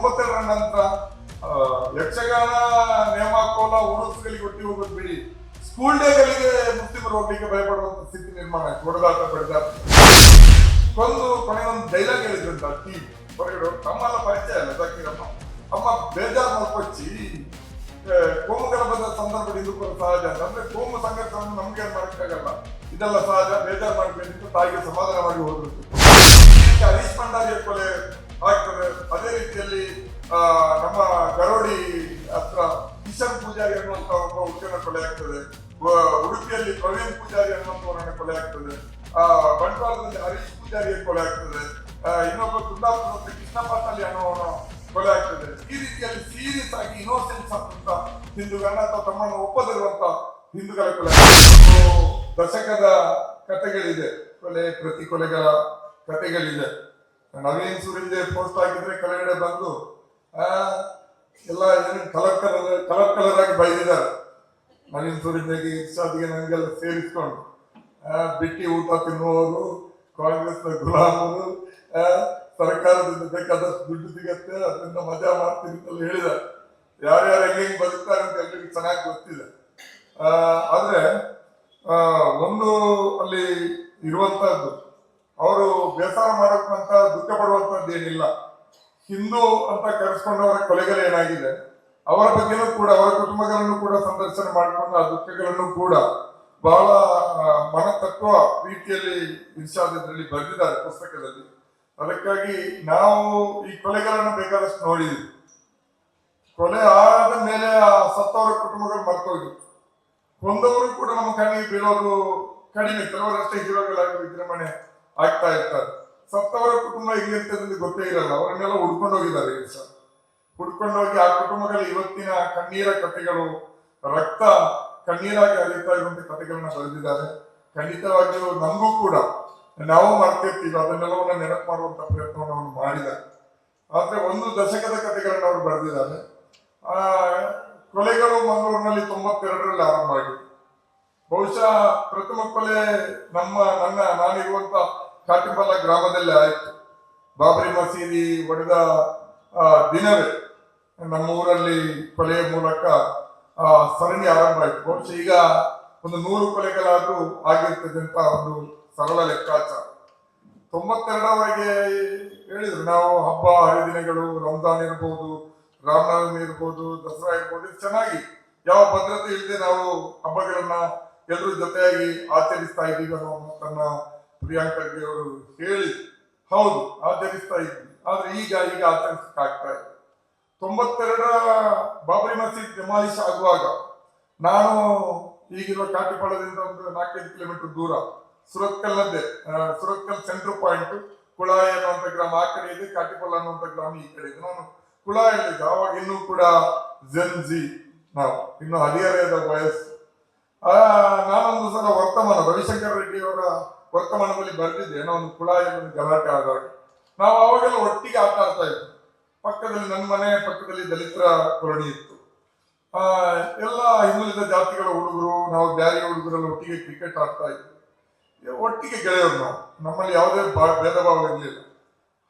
92ರ ನಂತರ ಯಕ್ಷಗಾನ ನೇಮಕೋಲ ಉರುಸುಗಳಿಗೆ ಒಟ್ಟಿ ಹೋಗೋದು ಬಿಡಿ, ಸ್ಕೂಲ್ ಡೇಗಳಿಗೆ ಮುಸ್ಲಿಮರು ಹೋಗ್ಲಿಕ್ಕೆ ಭಯಪಡುವಂತ ಸ್ಥಿತಿ ನಿರ್ಮಾಣ ಆಯ್ತು. ಹೊಡೆದಾಟ ಬಡಿದಾಟ ಕೊಂದು ಕೊನೆಗೊಂದು ಡೈಲಾಗ್ ಹೇಳಿದ್ರಂತ ಟಿವಿ ಹೊರಗಡೆ ನಮ್ಮೆಲ್ಲ ಪರಿಚಯ ಅಲ್ಲ ಜಕೀರಮ್ಮ ಅಮ್ಮ ಬೇಜಾರು ಮಾಡ್ಕೊಚ್ಚಿ ಕೋಮುಗಳ ಬಂದ ಸಂದರ್ಭ ಇದು ಕೂಡ ಸಹಜ ಅಂತ. ಅಂದ್ರೆ ಕೋಮು ಸಂಘರ್ಷವನ್ನು ನಮ್ಗೆ ಮಾಡಕ್ಕಾಗಲ್ಲ, ಇದೆಲ್ಲ ಸಹಜ, ಬೇಜಾರು ಮಾಡ್ಬೇಕಿತ್ತು, ತಾಯಿಗೆ ಸಮಾಧಾನ ಮಾಡಿ ಹೋಗ್ಬೇಕು. ಹರೀಶ್ ಭಂಡಾರಿಯ ಕೊಲೆ ಆಗ್ತದೆ. ಅದೇ ರೀತಿಯಲ್ಲಿ ನಮ್ಮ ಗರೋಡಿ ಹತ್ರ ಕಿಶನ್ ಪೂಜಾರಿ ಅನ್ನುವಂತ ಒಬ್ಬ ಹುಡುಗನ ಕೊಲೆ ಆಗ್ತದೆ. ಉಡುಪಿಯಲ್ಲಿ ಪ್ರವೀಣ್ ಪೂಜಾರಿ ಅನ್ನುವಂಥವರನ್ನ ಕೊಲೆ ಆಗ್ತದೆ. ಬಂಟ್ವಾಳದಲ್ಲಿ ಹರೀಶ್ ಪೂಜಾರಿಯ ಕೊಲೆ ಆಗ್ತದೆ. ಇನ್ನೊಬ್ಬ ಕುಂದಾಪುರದ ಕೃಷ್ಣ ಪಾಟಲಿ ಅನ್ನೋವನ ಕೊಲೆ ಆಗ್ತದೆ. ಈ ರೀತಿಯಲ್ಲಿ ಸೀರಿಯಸ್ ಆಗಿ ಇನ್ನೋಸೆನ್ಸ್ ಅಂತ ಹಿಂದೂಗಳನ್ನ ಅಥವಾ ತಮ್ಮನ್ನು ಒಪ್ಪದಿರುವಂತ ಹಿಂದೂಗಳ ಕೊಲೆ ದಶಕದ ಕಥೆಗಳಿದೆ, ಕೊಲೆ ಪ್ರತಿ ಕೊಲೆಗಳ ಕಥೆಗಳಿದೆ. ನವೀನ್ ಸೂರಿಂದೆ ಪೋಸ್ಟ್ ಹಾಕಿದ್ರೆ ಕೆಳಗಡೆ ಬಂದು ಎಲ್ಲ ಏನು ಕಲರ್ ಆಗಿ ಬೈದಿದ್ದಾರೆ. ನವೀನ್ ಸೂರಿಂದೆಗೆ ಇರ್ಷಾದ್ಗೆ ನನಗೆಲ್ಲ ಸೇರಿಸ್ಕೊಂಡು ಬಿಟ್ಟಿ ಊಟ ತಿನ್ನುವವರು, ಕಾಂಗ್ರೆಸ್ನ ಗುಲಾಮರು, ಸರ್ಕಾರದಿಂದ ಬೇಕಾದಷ್ಟು ದುಡ್ಡು ಸಿಗತ್ತೆ ಅದರಿಂದ ಮಜಾ ಮಾಡ್ತೀನಿ ಅಂತ ಹೇಳಿದ್ದಾರೆ. ಯಾರ್ಯಾರು ಹೆಂಗೆ ಬದುಕ್ತಾರೆ ಅಂತ ಎಲ್ರಿಗೂ ಚೆನ್ನಾಗಿ ಗೊತ್ತಿದೆ. ಆದ್ರೆ ಒಂದು ಅಲ್ಲಿ ಇರುವಂತಹದ್ದು ಅವರು ಬೇಸರ ಮಾಡೋಕ್ಕಂತ ದುಃಖ ಪಡುವಂತದ್ದು ಏನಿಲ್ಲ. ಹಿಂದೂ ಅಂತ ಕರೆಸ್ಕೊಂಡವರ ಕೊಲೆಗಳೇನಾಗಿದೆ ಅವರ ಬಗ್ಗೆನೂ ಕೂಡ ಅವರ ಕುಟುಂಬಗಳನ್ನು ಕೂಡ ಸಂದರ್ಶನ ಮಾಡಿಕೊಂಡು ಆ ದುಃಖಗಳನ್ನು ಕೂಡ ಬಹಳ ಮನತತ್ವ ರೀತಿಯಲ್ಲಿ ಇರ್ಷಾದ್ರಲ್ಲಿ ಬರೆದಿದ್ದಾರೆ ಪುಸ್ತಕದಲ್ಲಿ. ಅದಕ್ಕಾಗಿ ನಾವು ಈ ಕೊಲೆಗಳನ್ನು ಬೇಕಾದಷ್ಟು ನೋಡಿದ್ವಿ. ಕೊಲೆ ಆದ ಮೇಲೆ ಆ ಸತ್ತವರ ಕುಟುಂಬಗಳು ಮರ್ತೋಗಿತ್ತು. ಕೊಂದವರು ಕೂಡ ನಮ್ಮ ಕಣ್ಣಿಗೆ ಬೀಳೋದು ಕಡಿಮೆ, ಕೆಲವರಷ್ಟೇ ಹೀರೋಗಳಾಗಿ ವಿಜೃಂಭಣೆ ಆಗ್ತಾ ಇರ್ತಾರೆ. ಸತ್ತವರ ಕುಟುಂಬ ಹೇಗಿರ್ತದೆ ಗೊತ್ತೇ ಇರಲ್ಲ. ಅವರನ್ನೆಲ್ಲ ಹುಡ್ಕೊಂಡು ಹೋಗಿದ್ದಾರೆ ಹುಡ್ಕೊಂಡೋಗಿ ಆ ಕುಟುಂಬಗಳ ಇವತ್ತಿನ ಕಣ್ಣೀರ ಕಥೆಗಳು, ರಕ್ತ ಕಣ್ಣೀರಾಗಿ ಹರಿಯುತ್ತಾ ಇರುವಂತ ಕಥೆಗಳನ್ನ ಬರೆದಿದ್ದಾರೆ. ಖಂಡಿತವಾಗಿಯೂ ನಮಗೂ ಕೂಡ ನಾವು ಮಾಡ್ತಿರ್ತೀವಿ, ಅದನ್ನೆಲ್ಲವನ್ನ ನೆನಪು ಮಾಡುವಂತ ಪ್ರಯತ್ನವನ್ನು ಅವರು ಮಾಡಿದ್ದಾರೆ. ಆದ್ರೆ ಒಂದು ದಶಕದ ಕಥೆಗಳನ್ನ ಅವರು ಬರೆದಿದ್ದಾರೆ. ಕೊಲೆಗಳು ಮಂಗಳೂರಿನಲ್ಲಿ 92ರಲ್ಲಿ ಆರಂಭ ಆಗಿದೆ. ಬಹುಶಃ ಪ್ರಥಮ ಕೊಲೆ ನಾನಿರುವಂತ ಕಾಟಿಂಬಲ್ಲ ಗ್ರಾಮದಲ್ಲೇ ಆಯ್ತು. ಬಾಬರಿ ಮಸೀದಿ ಒಡೆದ ದಿನವೇ ನಮ್ಮ ಊರಲ್ಲಿ ಕೊಲೆಯ ಮೂಲಕ ಸರಣಿ ಆರಂಭ ಆಯ್ತು. ಬಹುಶಃ ಈಗ ಒಂದು 100 ಕೊಲೆಗಳಾದ್ರೂ ಆಗಿರ್ತದೆ ಅಂತ ಒಂದು ಸರಳ ಲೆಕ್ಕಾಚಾರ. 92ರವರೆಗೆ ಹೇಳಿದ್ರು ನಾವು ಹಬ್ಬ ಹರಿದಿನಗಳು, ರಂಜಾನ್ ಇರ್ಬೋದು, ರಾಮನವಮಿ ಇರ್ಬೋದು, ದಸರಾ ಇರ್ಬೋದು, ಚೆನ್ನಾಗಿ ಯಾವ ಭದ್ರತೆ ಇಲ್ಲದೆ ನಾವು ಹಬ್ಬಗಳನ್ನ ಎಲ್ಲರೂ ಜೊತೆಯಾಗಿ ಆಚರಿಸ್ತಾ ಇದ್ದೀವಿ ಅನ್ನೋ ತನ್ನ ಪ್ರಿಯಾಂಕ ಖರ್ಗೆ ಅವರು ಹೇಳಿ ಹೌದು ಆಚರಿಸ್ತಾ ಇದ್ವಿ. ಆದ್ರೆ ಈಗ ಆಚರಿಸಕ್ಕಾಗ್ತಾ ಇದೆ. 92ರ ಬಾಬರಿ ಮಸೀದ್ ಡೆಮಾಲಿಶ್ ಆಗುವಾಗ ನಾನು ಈಗಿರುವ ಕಾಟಿಪಾಳದಿಂದ ಒಂದು 4-5 ಕಿಲೋಮೀಟರ್ ದೂರ ಸುರತ್ಕಲ್ ಸೆಂಟ್ರ್ ಪಾಯಿಂಟ್, ಕುಳಾಯಿ ಅನ್ನುವಂಥ ಗ್ರಾಮ ಆ ಕಡೆ ಇದೆ, ಕಾಟಿಪಾಳ ಅನ್ನುವಂಥ ಗ್ರಾಮ ಈ ಕಡೆ ಇದೆ. ನಾನು ಕುಳಾಯಲ್ಲಿದ್ದೆ. ಅವಾಗ ಇನ್ನೂ ಕೂಡ ಜೆನ್ಜಿ, ನಾವು ಇನ್ನು ಹದಿಹರೆಯದ ವಯಸ್ಸು. ನಾನೊಂದು ಸಲ ವರ್ತಮಾನ ರವಿಶಂಕರ್ ರೆಡ್ಡಿ ಅವರ ವರ್ತಮಾನದಲ್ಲಿ ಬರೆದಿದ್ದೆ, ಏನೋ ಒಂದು ಕುಳಾಯಲ್ಲಿ ಗಲಾಟೆ ಆದಾಗ ನಾವು ಅವಾಗೆಲ್ಲ ಒಟ್ಟಿಗೆ ಆಟ ಆಡ್ತಾ ಇದ್ವಿ. ಪಕ್ಕದಲ್ಲಿ ನನ್ನ ಮನೆ ಪಕ್ಕದಲ್ಲಿ ದಲಿತರ ಕೊರಡಿ ಇತ್ತು. ಎಲ್ಲ ಹಿಂದುಳಿದ ಜಾತಿಗಳ ಹುಡುಗರು, ನಾವು ಬ್ಯಾರಿ ಹುಡುಗರೆಲ್ಲ ಒಟ್ಟಿಗೆ ಕ್ರಿಕೆಟ್ ಆಡ್ತಾ ಇದ್ವಿ. ಒಟ್ಟಿಗೆ ಗೆಳೆಯರು ನಾವು, ನಮ್ಮಲ್ಲಿ ಯಾವುದೇ ಭೇದ ಭಾವ ಇರಲಿಲ್ಲ.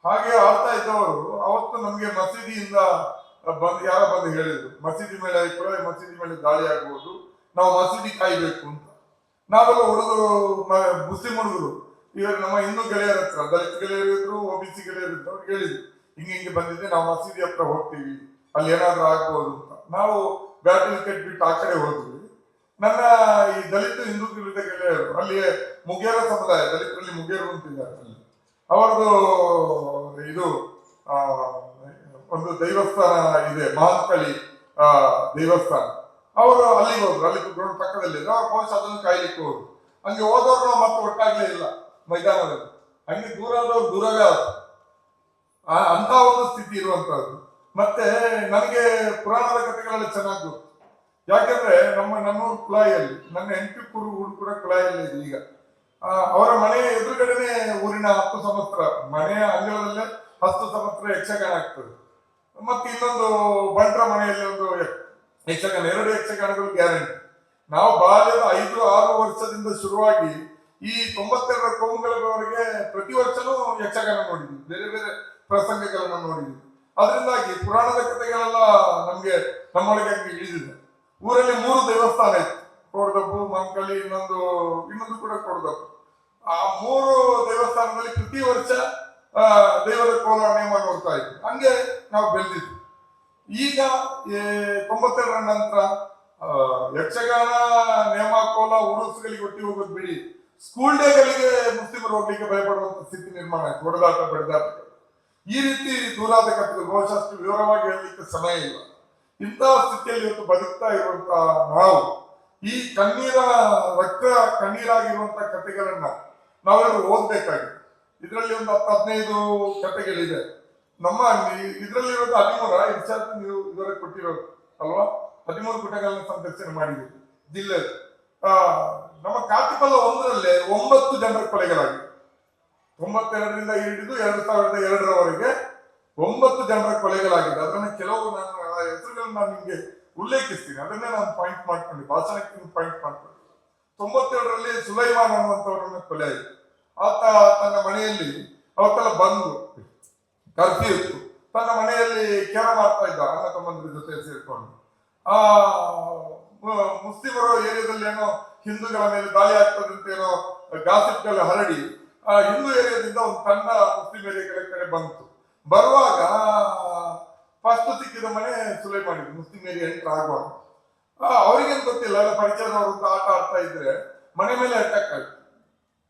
ಹಾಗೆ ಆಡ್ತಾ ಇದ್ದವರು ಅವತ್ತು ನಮ್ಗೆ ಮಸೀದಿಯಿಂದ ಯಾರೋ ಬಂದು ಹೇಳಿದ್ರು, ಮಸೀದಿ ಮೇಲೆ ದಾಳಿ ಆಗ್ಬೋದು, ನಾವು ಮಸೀದಿ ಕಾಯ್ಬೇಕು ಅಂತ. ನಾವೆಲ್ಲ ಹುಡುಗರು, ಮುಸ್ಲಿಂ ಹುಡುಗರು, ಇವಾಗ ನಮ್ಮ ಹಿಂದೂ ಗೆಳೆಯರ ಹತ್ರ, ದಲಿತ ಗೆಳೆಯರಿದ್ರು, OBC ಗೆಳೆಯರಿದ್ರು, ಅವ್ರು ಹೇಳಿದ್ರು ಹಿಂಗೆ ಬಂದಿದ್ದೆ, ನಾವು ಮಸೀದಿ ಹತ್ರ ಹೋಗ್ತೀವಿ, ಅಲ್ಲಿ ಏನಾದ್ರೂ ಆಗ್ಬೋದು ಅಂತ. ನಾವು ಬ್ಯಾಟ್ ವಿಕೆಟ್ ಬಿಟ್ಟು ಆ ಕಡೆ ಹೋದ್ವಿ. ನನ್ನ ಈ ದಲಿತ ಹಿಂದೂ ಗೆಳೆಯರು, ಅಲ್ಲಿ ಮುಗೇರ ಸಮುದಾಯ, ದಲಿತರಲ್ಲಿ ಮುಗೇರು ಅಂತಿದ್ದಾರೆ, ಅಲ್ಲಿ ಅವರದು ಇದು ಒಂದು ದೈವಸ್ಥಾನ ಇದೆ, ಮಹಾಂತಳಿ ದೇವಸ್ಥಾನ. ಅವರು ಅಲ್ಲಿಗೆ ಹೋದ್ರು, ಅಲ್ಲಿ ಗ್ರೌಂಡ್ ಪಕ್ಕದಲ್ಲಿ ಅವ್ರ ಬಹುಶಃ ಅದನ್ನು ಕಾಯ್ಲಿಕ್ಕೆ ಹೋದ್ರು. ಹಂಗೆ ಹೋದವ್ರು ನಾವು ಮತ್ತೆ ಒಟ್ಟಾಗ್ಲೇ ಇಲ್ಲ ಮೈದಾನದಲ್ಲಿ. ಹಂಗೆ ದೂರ ಆದವ್ರು ದೂರವೇ ಆದ್ರು. ಅಂತ ಒಂದು ಸ್ಥಿತಿ ಇರುವಂತಹದ್ದು. ಮತ್ತೆ ನನಗೆ ಪುರಾಣದ ಕಥೆಗಳೆಲ್ಲ ಚೆನ್ನಾಗಿ ಗೊತ್ತು. ಯಾಕೆಂದ್ರೆ ನಮ್ಮೂರು ಕುಳಾಯಿಯಲ್ಲಿ, ನನ್ನ ಹೆಂಡತಿ ಊರು ಕೂಡ ಕುಳಾಯಿಯಲ್ಲಿ ಇದೆ. ಈಗ ಅವರ ಮನೆಯ ಎದುರುಗಡೆನೆ ಊರಿನ 10 ಸಂವತ್ಸರ ಮನೆಯ ಅಂಗಳದಲ್ಲೇ 10 ಸಂವತ್ಸರ ಯಕ್ಷಗಾನ ಆಗ್ತದೆ. ಮತ್ತೆ ಇನ್ನೊಂದು ಬಂಟ್ರ ಮನೆಯಲ್ಲಿ ಒಂದು ಯಕ್ಷಗಾನ, 2 ಯಕ್ಷಗಾನಗಳು ಗ್ಯಾರಂಟಿ. ನಾವು ಬಾಲ್ಯದ 5-6 ವರ್ಷದಿಂದ ಶುರುವಾಗಿ ಈ 92ರ ಕೋಮುಗಳವರೆಗೆ ಪ್ರತಿ ವರ್ಷನೂ ಯಕ್ಷಗಾನ ನೋಡಿದ್ವಿ, ಬೇರೆ ಬೇರೆ ಪ್ರಸಂಗಗಳನ್ನ ನೋಡಿದ್ವಿ. ಅದರಿಂದಾಗಿ ಪುರಾಣದ ಕಥೆಗಳೆಲ್ಲ ನಮ್ಗೆ ನಮ್ಮೊಳಗೆ ಹಂಗೆ ಇಳಿದಿದೆ. ಊರಲ್ಲಿ 3 ದೇವಸ್ಥಾನ ಇತ್ತು, ಕೋಡದಪ್ಪು, ಮಂಕಳಿ, ಇನ್ನೊಂದು ಕೂಡ ಕೋಡದಪ್ಪು. ಆ 3 ದೇವಸ್ಥಾನದಲ್ಲಿ ಪ್ರತಿ ವರ್ಷ ದೇವರ ಕೋಲ ನೇಮ ನೋಡ್ತಾ ಇದ್ವಿ. ಹಂಗೆ ನಾವು ಬೆಳೆದಿದ್ವಿ. ಈಗ 92ರ ನಂತರ ಯಕ್ಷಗಾನ, ನೇಮ, ಕೋಲ, ಉರುಸುಗಳಿಗೆ ಒಟ್ಟಿ ಹೋಗೋದು ಬಿಡಿ, ಸ್ಕೂಲ್ ಡೇಗಳಿಗೆ ಮುಸ್ಲಿಮರು ಹೋಗ್ಲಿಕ್ಕೆ ಭಯಪಡುವಂತ ಸ್ಥಿತಿ ನಿರ್ಮಾಣ ಆಯ್ತು. ಹೊಡೆದಾಟ, ಬಡಿದಾಟಗಳು, ಈ ರೀತಿ ದೂರಾದ ಕಥೆಗಳು ಬಹುಶಃ ಅಷ್ಟು ವಿವರವಾಗಿ ಹೇಳಲಿಕ್ಕೆ ಸಮಯ ಇಲ್ಲ. ಇಂತಹ ಸ್ಥಿತಿಯಲ್ಲಿ ಇವತ್ತು ಬದುಕ್ತಾ ಇರುವಂತಹ ನಾವು ಈ ಕಣ್ಣೀರಾಗಿರುವಂತಹ ಕಥೆಗಳನ್ನ ನಾವೆಲ್ಲರೂ ಓದ್ಬೇಕಾಗಿದೆ. ಇದರಲ್ಲಿ ಒಂದು 10-15 ಕಥೆಗಳಿದೆ. ನಮ್ಮ ಇದರಲ್ಲಿರೋದು 13 ಇರ್ಷಾದ್ ನೀವು ಇದುವರೆಗೆ ಕೊಟ್ಟಿರೋದು ಅಲ್ವಾ? 13 ಪುಟಗಳನ್ನ ಸಂದರ್ಶನ ಮಾಡಿದ್ದೀವಿ ಜಿಲ್ಲೆ. ನಮ್ಮ ಕಾಟಿಪಲ್ಲ 1ರಲ್ಲೇ 9 ಜನರ ಕೊಲೆಗಳಾಗಿದೆ. 92ರಿಂದ ಹಿಡಿದು 2002ರವರೆಗೆ 9 ಜನರ ಕೊಲೆಗಳಾಗಿದೆ. ಅದನ್ನ ಕೆಲವು ಹೆಸರುಗಳನ್ನ ನಾನು ನಿಮ್ಗೆ ಉಲ್ಲೇಖಿಸ್ತೀನಿ, ಅದನ್ನೇ ನಾನು ಪಾಯಿಂಟ್ ಮಾಡ್ಕೊಂಡು ಭಾಷಣಕ್ಕೆ ಪಾಯಿಂಟ್ ಮಾಡ್ಕೊಂಡು. 97ರಲ್ಲಿ ಸುಲೈಮಾನ್ ಅನ್ನುವಂಥವ್ರನ್ನ ಕೊಲೆ ಆಯಿತು. ಆತ ತನ್ನ ಮನೆಯಲ್ಲಿ ಅವತ್ತೆಲ್ಲ ಬಂದು ಕರ್ಫ್ಯೂ ಇತ್ತು, ತನ್ನ ಮನೆಯಲ್ಲಿ ಕೇರ ಮಾಡ್ತಾ ಇದ್ದ ಅಣ್ಣ ತಮ್ಮಂದ್ರ ಜೊತೆ ಸೇರ್ಕೊಂಡು. ಮುಸ್ಲಿಮರು ಏರಿಯಾದಲ್ಲಿ ಏನೋ ಹಿಂದೂಗಳ ಮೇಲೆ ದಾಳಿ ಆಗ್ತದೆ ಅಂತ ಏನೋ ಗಾಸಿಪ್ಗಳು ಹರಡಿ ಹಿಂದೂ ಏರಿಯಾದಿಂದ ಒಂದು ತಂಡ ಮುಸ್ಲಿಂ ಏರಿಯಾಗಳ ಕಡೆ ಬಂತು. ಬರುವಾಗ ಫಸ್ಟ್ ಸಿಕ್ಕಿದ ಮನೆ ಸುಲೈಮಾನ್, ಮುಸ್ಲಿಂ ಏರಿಯಾ ಎಂಟರ್ ಆಗುವಾಗ. ಅವ್ರಿಗೇನು ಗೊತ್ತಿಲ್ಲ, ಎಲ್ಲ ಪರಿಚಯದವರು ಆಟ ಆಡ್ತಾ ಇದ್ರೆ ಮನೆ ಮೇಲೆ ಅಟ್ಯಾಕ್ ಆಯ್ತು.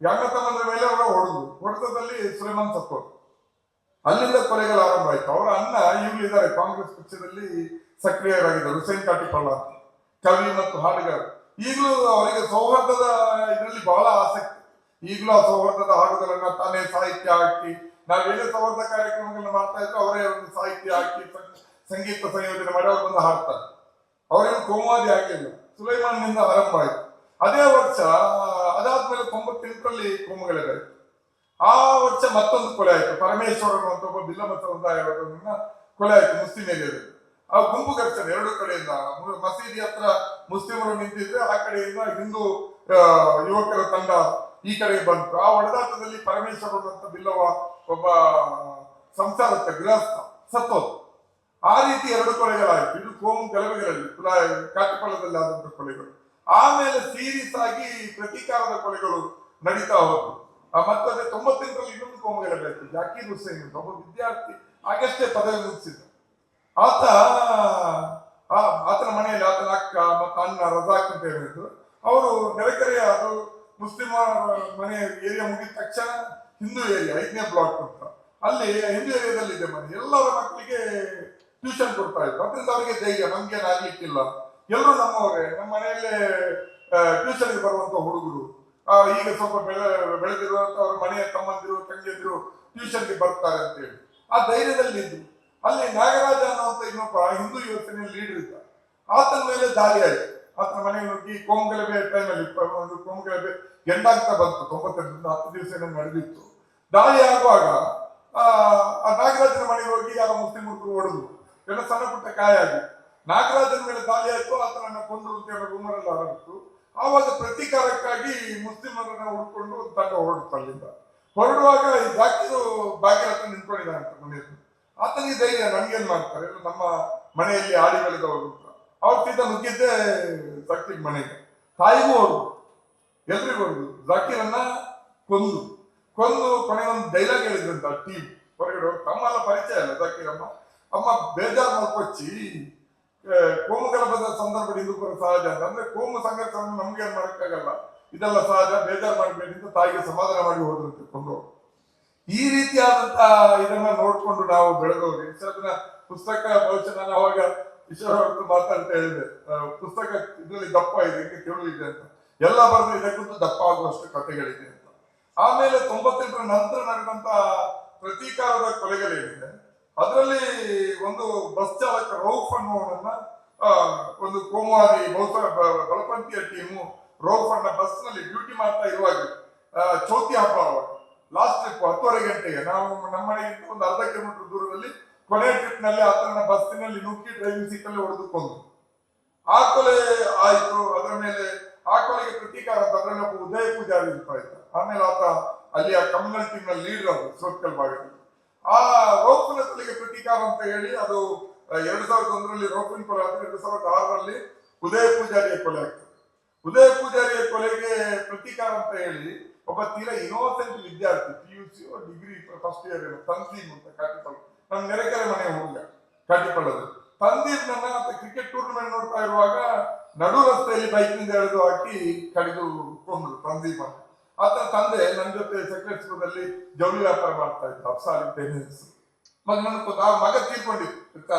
ಅಣ್ಣ ತಮ್ಮಂದ್ರ ಮೇಲೆ ಅವರ ಹೊಡೆತದಲ್ಲಿ ಸುಲೈಮಾನ್ ಸತ್ತೋದು. ಅಲ್ಲಿಂದ ಕೊಲೆಗಳು ಆರಂಭ ಆಯ್ತು. ಅವರ ಅಣ್ಣ ಈಗಲೂ ಇದ್ದಾರೆ, ಕಾಂಗ್ರೆಸ್ ಪಕ್ಷದಲ್ಲಿ ಸಕ್ರಿಯರಾಗಿದ್ದಾರೆ, ಹುಸೇನ್ ಕಾಟಿಪಳ್ಳ ಅಂತ, ಕವಿ ಮತ್ತು ಹಾಡುಗಾರ. ಈಗಲೂ ಅವರಿಗೆ ಸೌಹಾರ್ದದ ಇದರಲ್ಲಿ ಬಹಳ ಆಸಕ್ತಿ. ಈಗಲೂ ಆ ಸೌಹಾರ್ದದ ಹಾಡುಗಳನ್ನ ತಾನೇ ಸಾಹಿತ್ಯ ಹಾಕಿ, ನಾವೇನೇ ಸೌಹಾರ್ದ ಕಾರ್ಯಕ್ರಮಗಳನ್ನ ಮಾಡ್ತಾ ಇದ್ರು ಅವರೇ ಒಂದು ಸಾಹಿತ್ಯ ಹಾಕಿ ಸಂಗೀತ ಸಂಯೋಜನೆ ಮಾಡಿ ಅವ್ರು ಬಂದು ಹಾಡ್ತಾರೆ. ಅವರೇನು ಕೋಮುವಾದಿ ಆಗಲಿಲ್ಲ. ಸುಲೈಮಾನ್ನಿಂದ ಆರಂಭ ಆಯ್ತು. ಅದೇ ವರ್ಷ ಅದಾದ್ಮೇಲೆ 98ರಲ್ಲಿ ಕೋಮುಗಲಭೆ. ಆ ವರ್ಷ ಮತ್ತೊಂದು ಕೊಲೆ ಆಯ್ತು. ಪರಮೇಶ್ವರನ್ ಅಂತ ಒಬ್ಬ ಬಿಲ್ಲಮ ಸಮುದಾಯವರನ್ನ ಕೊಲೆ ಆಯ್ತು ಮುಸ್ಲಿಂ ಏರಿಯಾದಲ್ಲಿ. ಆ ಗುಂಪು ಘರ್ಷಣೆ 2 ಕಡೆಯಿಂದ. ಮಸೀದಿ ಹತ್ರ ಮುಸ್ಲಿಮರು ನಿಂತಿದ್ರೆ ಆ ಕಡೆಯಿಂದ ಹಿಂದೂ ಯುವಕರ ತಂಡ ಈ ಕಡೆ ಬಂತು. ಆ ಹೊಡೆದಾಟದಲ್ಲಿ ಪರಮೇಶ್ವರನ್ ಅಂತ ಬಿಲ್ಲವ ಒಬ್ಬ ಸಂಸಾರಸ್ಥ ಗೃಹಸ್ಥ ಸತ್ತೋದು. ಆ ರೀತಿ 2 ಕೊಲೆಗಳಾಯ್ತು. ಇದು ಕೋಮು ಗಲಭೆಗಳಲ್ಲಿ ಕಾಟಿಪಳ್ಳದಲ್ಲಿ ಆದಂತ ಕೊಲೆಗಳು. ಆಮೇಲೆ ಸೀರಿಯಸ್ ಆಗಿ ಪ್ರತೀಕಾರದ ಕೊಲೆಗಳು ನಡೀತಾ ಹೋದ್ರು. ಮತ್ತೆ 98ರಲ್ಲಿ ಇನ್ನೊಂದು ಕೋಮು ಗಲಭೆ ಆಯ್ತು. ಜಾಕೀರ್ ಹುಸೇನ್ ಅಂತ ಒಬ್ಬ ವಿದ್ಯಾರ್ಥಿ ಆಗಷ್ಟೇ ಪದವಿ ಮುಗಿಸಿದ. ಆತನ ಮನೆಯಲ್ಲಿ ಆತನ ಅಕ್ಕ ಮತ್ತು ಅಣ್ಣ ರಜಾಕ್ ಅಂತ ಹೇಳಿದ್ರು. ಅವರು ನೆರೆಕರೆಯ ಅದು ಮುಸ್ಲಿಮ ಮನೆ ಏರಿಯಾ ಮುಗಿದ ತಕ್ಷಣ ಹಿಂದೂ ಏರಿಯಾ 5ನೇ ಬ್ಲಾಕ್ ಅಂತ, ಅಲ್ಲಿ ಹಿಂದೂ ಏರಿಯಾದಲ್ಲಿ ಇದೆ ಮನೆ. ಎಲ್ಲರ ಮಕ್ಕಳಿಗೆ ಟ್ಯೂಷನ್ ಕೊಡ್ತಾ ಇದ್ರು. ಅದರಿಂದ ಅವರಿಗೆ ಧೈರ್ಯ, ನಮ್ಗೇನು ಆಗ್ಲಿಕ್ಕಿಲ್ಲ, ಎಲ್ಲರೂ ನಮ್ಮವರೇ, ನಮ್ಮ ಮನೆಯಲ್ಲೇ ಟ್ಯೂಷನ್ಗೆ ಬರುವಂತ ಹುಡುಗರು, ಈಗ ಸ್ವಲ್ಪ ಬೆಳೆದಿರುವಂತ ಅವ್ರ ಮನೆಯ ತಮ್ಮಂದಿರು ತಂಗಿಯಂದಿರು ಟ್ಯೂಷನ್ಗೆ ಬರ್ತಾರೆ ಅಂತ ಹೇಳಿ ಆ ಧೈರ್ಯದಲ್ಲಿ ಇದ್ದು. ಅಲ್ಲಿ ನಾಗರಾಜ ಅನ್ನುವಂತ ಇನ್ನೊಬ್ಬ ಹಿಂದೂ ಯೋಜನೆಯ ಲೀಡರ್ ಇದ್ದ. ಆತನ ಮೇಲೆ ದಾಳಿ ಆಯ್ತು. ಆತನ ಮನೆಗೆ ನುಗ್ಗಿ ಕೋಮುಗಲಭೆ ಟೈಮಲ್ಲಿ ಒಂದು ಕೋಮುಗಲಭೆ ಎಂಡಾಗ್ತಾ ಬಂತು. 98ರಿಂದ 10 ದಿವಸ ನಡೆದಿತ್ತು. ದಾಳಿ ಆಗುವಾಗ ಆ ನಾಗರಾಜನ ಮನೆಗೆ ಹೋಗಿ ಯಾರೋ ಮುಸ್ಲಿಂ ಹುಡುಗರು ಹೊಡೆದು ಎಲ್ಲ ಸಣ್ಣ ಪುಟ್ಟ ಕಾಯಾಗಿ ನಾಗರಾಜನ ಮೇಲೆ ದಾಳಿ ಆಯ್ತು. ಆತನನ್ನ ಕೊಂದ್ರು ಅಂತ ಹೇಳೋ ರೂಮರೆಲ್ಲ ಹರಡಿತು. ಆವಾಗ ಪ್ರತೀಕಾರಕ್ಕಾಗಿ ಮುಸ್ಲಿಮರನ್ನ ಹುಡ್ಕೊಂಡು ಒಂದು ತಂಡ ಹೊರಡ್ತು. ಅಲ್ಲಿಂದ ಹೊರಡುವಾಗ ಈ ಜಾಕೀರು ಬಾಗಿಲ ಹತ್ರ ನಿಂತ್ಕೊಂಡಿದ್ದಾನೆ ಅಂತ ಮನೆಯಲ್ಲಿ. ಆತನಿಗೆ ಧೈರ್ಯ, ನಮ್ಗೇನ್ ಮಾಡ್ತಾರೆ, ನಮ್ಮ ಮನೆಯಲ್ಲಿ ಆಡಿ ಬೆಳೆದವರು ಅಂತ. ಅವ್ರ ಸೀದಾ ನುಗ್ಗಿದ್ದೆ ಜಾಕೀರ್ ಮನೆಗೆ. ತಾಯಿಗೂ ಹೊರಡು, ಎಲ್ರಿಗೂ ಹೊರಡು. ಜಾಕೀರನ್ನ ಕೊಂದು ಕೊನೆ ಒಂದು ಡೈಲಾಗ್ ಹೇಳಿದ್ರಂತ ಟೀಮ್ ಹೊರಗಡೆ. ತಮ್ಮೆಲ್ಲ ಪರಿಚಯ ಅಲ್ಲ ಜಾಕೀರಮ್ಮ. ಅಮ್ಮ ಬೇಜಾರು ಮಾಡ್ಕೊಚ್ಚಿ ಕೋಮುಗಲಭದ ಸಂದರ್ಭ ಇದು ಕೂಡ ಸಹಜ ಅಂತ. ಅಂದ್ರೆ ಕೋಮು ಸಂಘರ್ಷವನ್ನು ನಮ್ಗೇನ್ ಮಾಡಕ್ಕಾಗಲ್ಲ, ಇದೆಲ್ಲ ಸಹಜ, ಬೇಜಾರು ಮಾಡಬೇಡಿ ಅಂತ ತಾಯಿಗೆ ಸಮಾಧಾನ ಮಾಡಿ ಹೋದ್ರಂತೆ ಕೊಂಡು. ಈ ರೀತಿಯಾದಂತಹ ಇದನ್ನ ನೋಡ್ಕೊಂಡು ನಾವು ಬೆಳೆದವರು. ಇಷ್ಟನ್ನ ಪುಸ್ತಕ ಬಹುಶಃ ನಾನು ಅವಾಗ ಈಶ್ವರ ಮಾತಾಡ್ತಾ ಹೇಳಿದೆ, ಪುಸ್ತಕ ಇದರಲ್ಲಿ ದಪ್ಪ ಇದೆ, ಹಿಂಗೆ ತೆಳು ಇದೆ ಅಂತ. ಎಲ್ಲ ಬರೆದು ಇದಕ್ಕಂತೂ ದಪ್ಪ ಆಗುವಷ್ಟು ಕಥೆಗಳಿದೆ ಅಂತ. ಆಮೇಲೆ 98ರ ನಂತರ ನಡೆದಂತ ಪ್ರತೀಕಾರದ ಕೊಲೆಗಳೇನಿದೆ ಅದರಲ್ಲಿ ಒಂದು ಬಸ್ ಚಾಲಕ ರೌಫ್ ಅನ್ನುವನನ್ನ ಒಂದು ಕೋಮುವಾದಿ ಬಲಪಂಥೀಯ ಟೀಮು ರೌಫ್ ಅನ್ನ ಬಸ್ ನಲ್ಲಿ ಡ್ಯೂಟಿ ಮಾಡ್ತಾ ಇರುವಾಗ ಚೌತಿ ಹಬ್ಬ ಲಾಸ್ಟ್ ಟ್ರಿಪ್ 10:30 ಗಂಟೆಗೆ ನಾವು ನಮ್ಮ ಮನೆಗಿಂತ ಒಂದು 1/2 ಕಿಲೋಮೀಟರ್ ದೂರದಲ್ಲಿ ಕೊನೆ ಟ್ರಿಪ್ ನಲ್ಲಿ ಆತನ ಬಸ್ಸಿನಲ್ಲಿ ನುಗ್ಗಿ ಡ್ರೈವಿಂಗ್ ಸೀಟ್ ಅಲ್ಲಿ ಹೊಡೆದುಕೊಂಡು ಆ ಕೊಲೆ ಆಯ್ತು. ಅದರ ಮೇಲೆ ಆ ಕೊಲೆಗೆ ಪ್ರತೀಕಾರ ಅಂತ ಅದರಲ್ಲಿ ಉದಯ ಪೂಜಾರಿ ಇರ್ತಾ ಇದ್ದ. ಆಮೇಲೆ ಆತ ಅಲ್ಲಿಯ ಕಮ್ಯುನಲ್ ಟೀಮ್ ನಲ್ಲಿ ಲೀಡರ್ ಅವರು ಸೋತ್ಕಲ್ ಭಾಗದಲ್ಲಿ. ಆ ರೋಫಿನ ಕೊಲೆಗೆ ಪ್ರತೀಕಾರ ಅಂತ ಹೇಳಿ ಅದು 2001ರಲ್ಲಿ ರೋಫಿನ್ ಕೊಲೆ ಆದ್ರೆ 2006ರಲ್ಲಿ ಉದಯ ಪೂಜಾರಿಯ ಕೊಲೆ ಆಗ್ತದೆ. ಉದಯ ಪೂಜಾರಿಯ ಕೊಲೆಗೆ ಪ್ರತೀಕಾರ ಅಂತ ಹೇಳಿ ಒಬ್ಬ ತೀರಾ ಇನೋಸೆಂಟ್ ವಿದ್ಯಾರ್ಥಿ PUC ಡಿಗ್ರಿ ಫಸ್ಟ್ ಇಯರ್ ತಂದೀಮ್ ಅಂತ ಕಾಟಿಪಳ್ಳ, ನಮ್ಮ ನೆರೆಕೆರೆ ಮನೆಯ ಹುಡುಗ ಕಾಟಿಪಳ್ಳದ ತಂದೀಮ್ ನನ್ನ ಕ್ರಿಕೆಟ್ ಟೂರ್ನಮೆಂಟ್ ನೋಡ್ತಾ ಇರುವಾಗ ನಡು ರಸ್ತೆಯಲ್ಲಿ ಬೈಕ್ ನಿಂದ ಎಳೆದು ಹಾಕಿ ಕಡಿದು ಕೊಂಡ್ರು ತಂದೀಮ್ ಅಂತ. ಆತನ ತಂದೆ ನನ್ನ ಜೊತೆ ಸೆಕ್ರೆಟರಿಯಲ್ಲಿ ಜವಳಿ ವ್ಯಾಪಾರ ಮಾಡ್ತಾ ಇದ್ದ ಅಫ್ಸಾಲಿ ಟೆನಿಸ್. ಮಗ ತೀರ್ಕೊಂಡಿದ್ದು,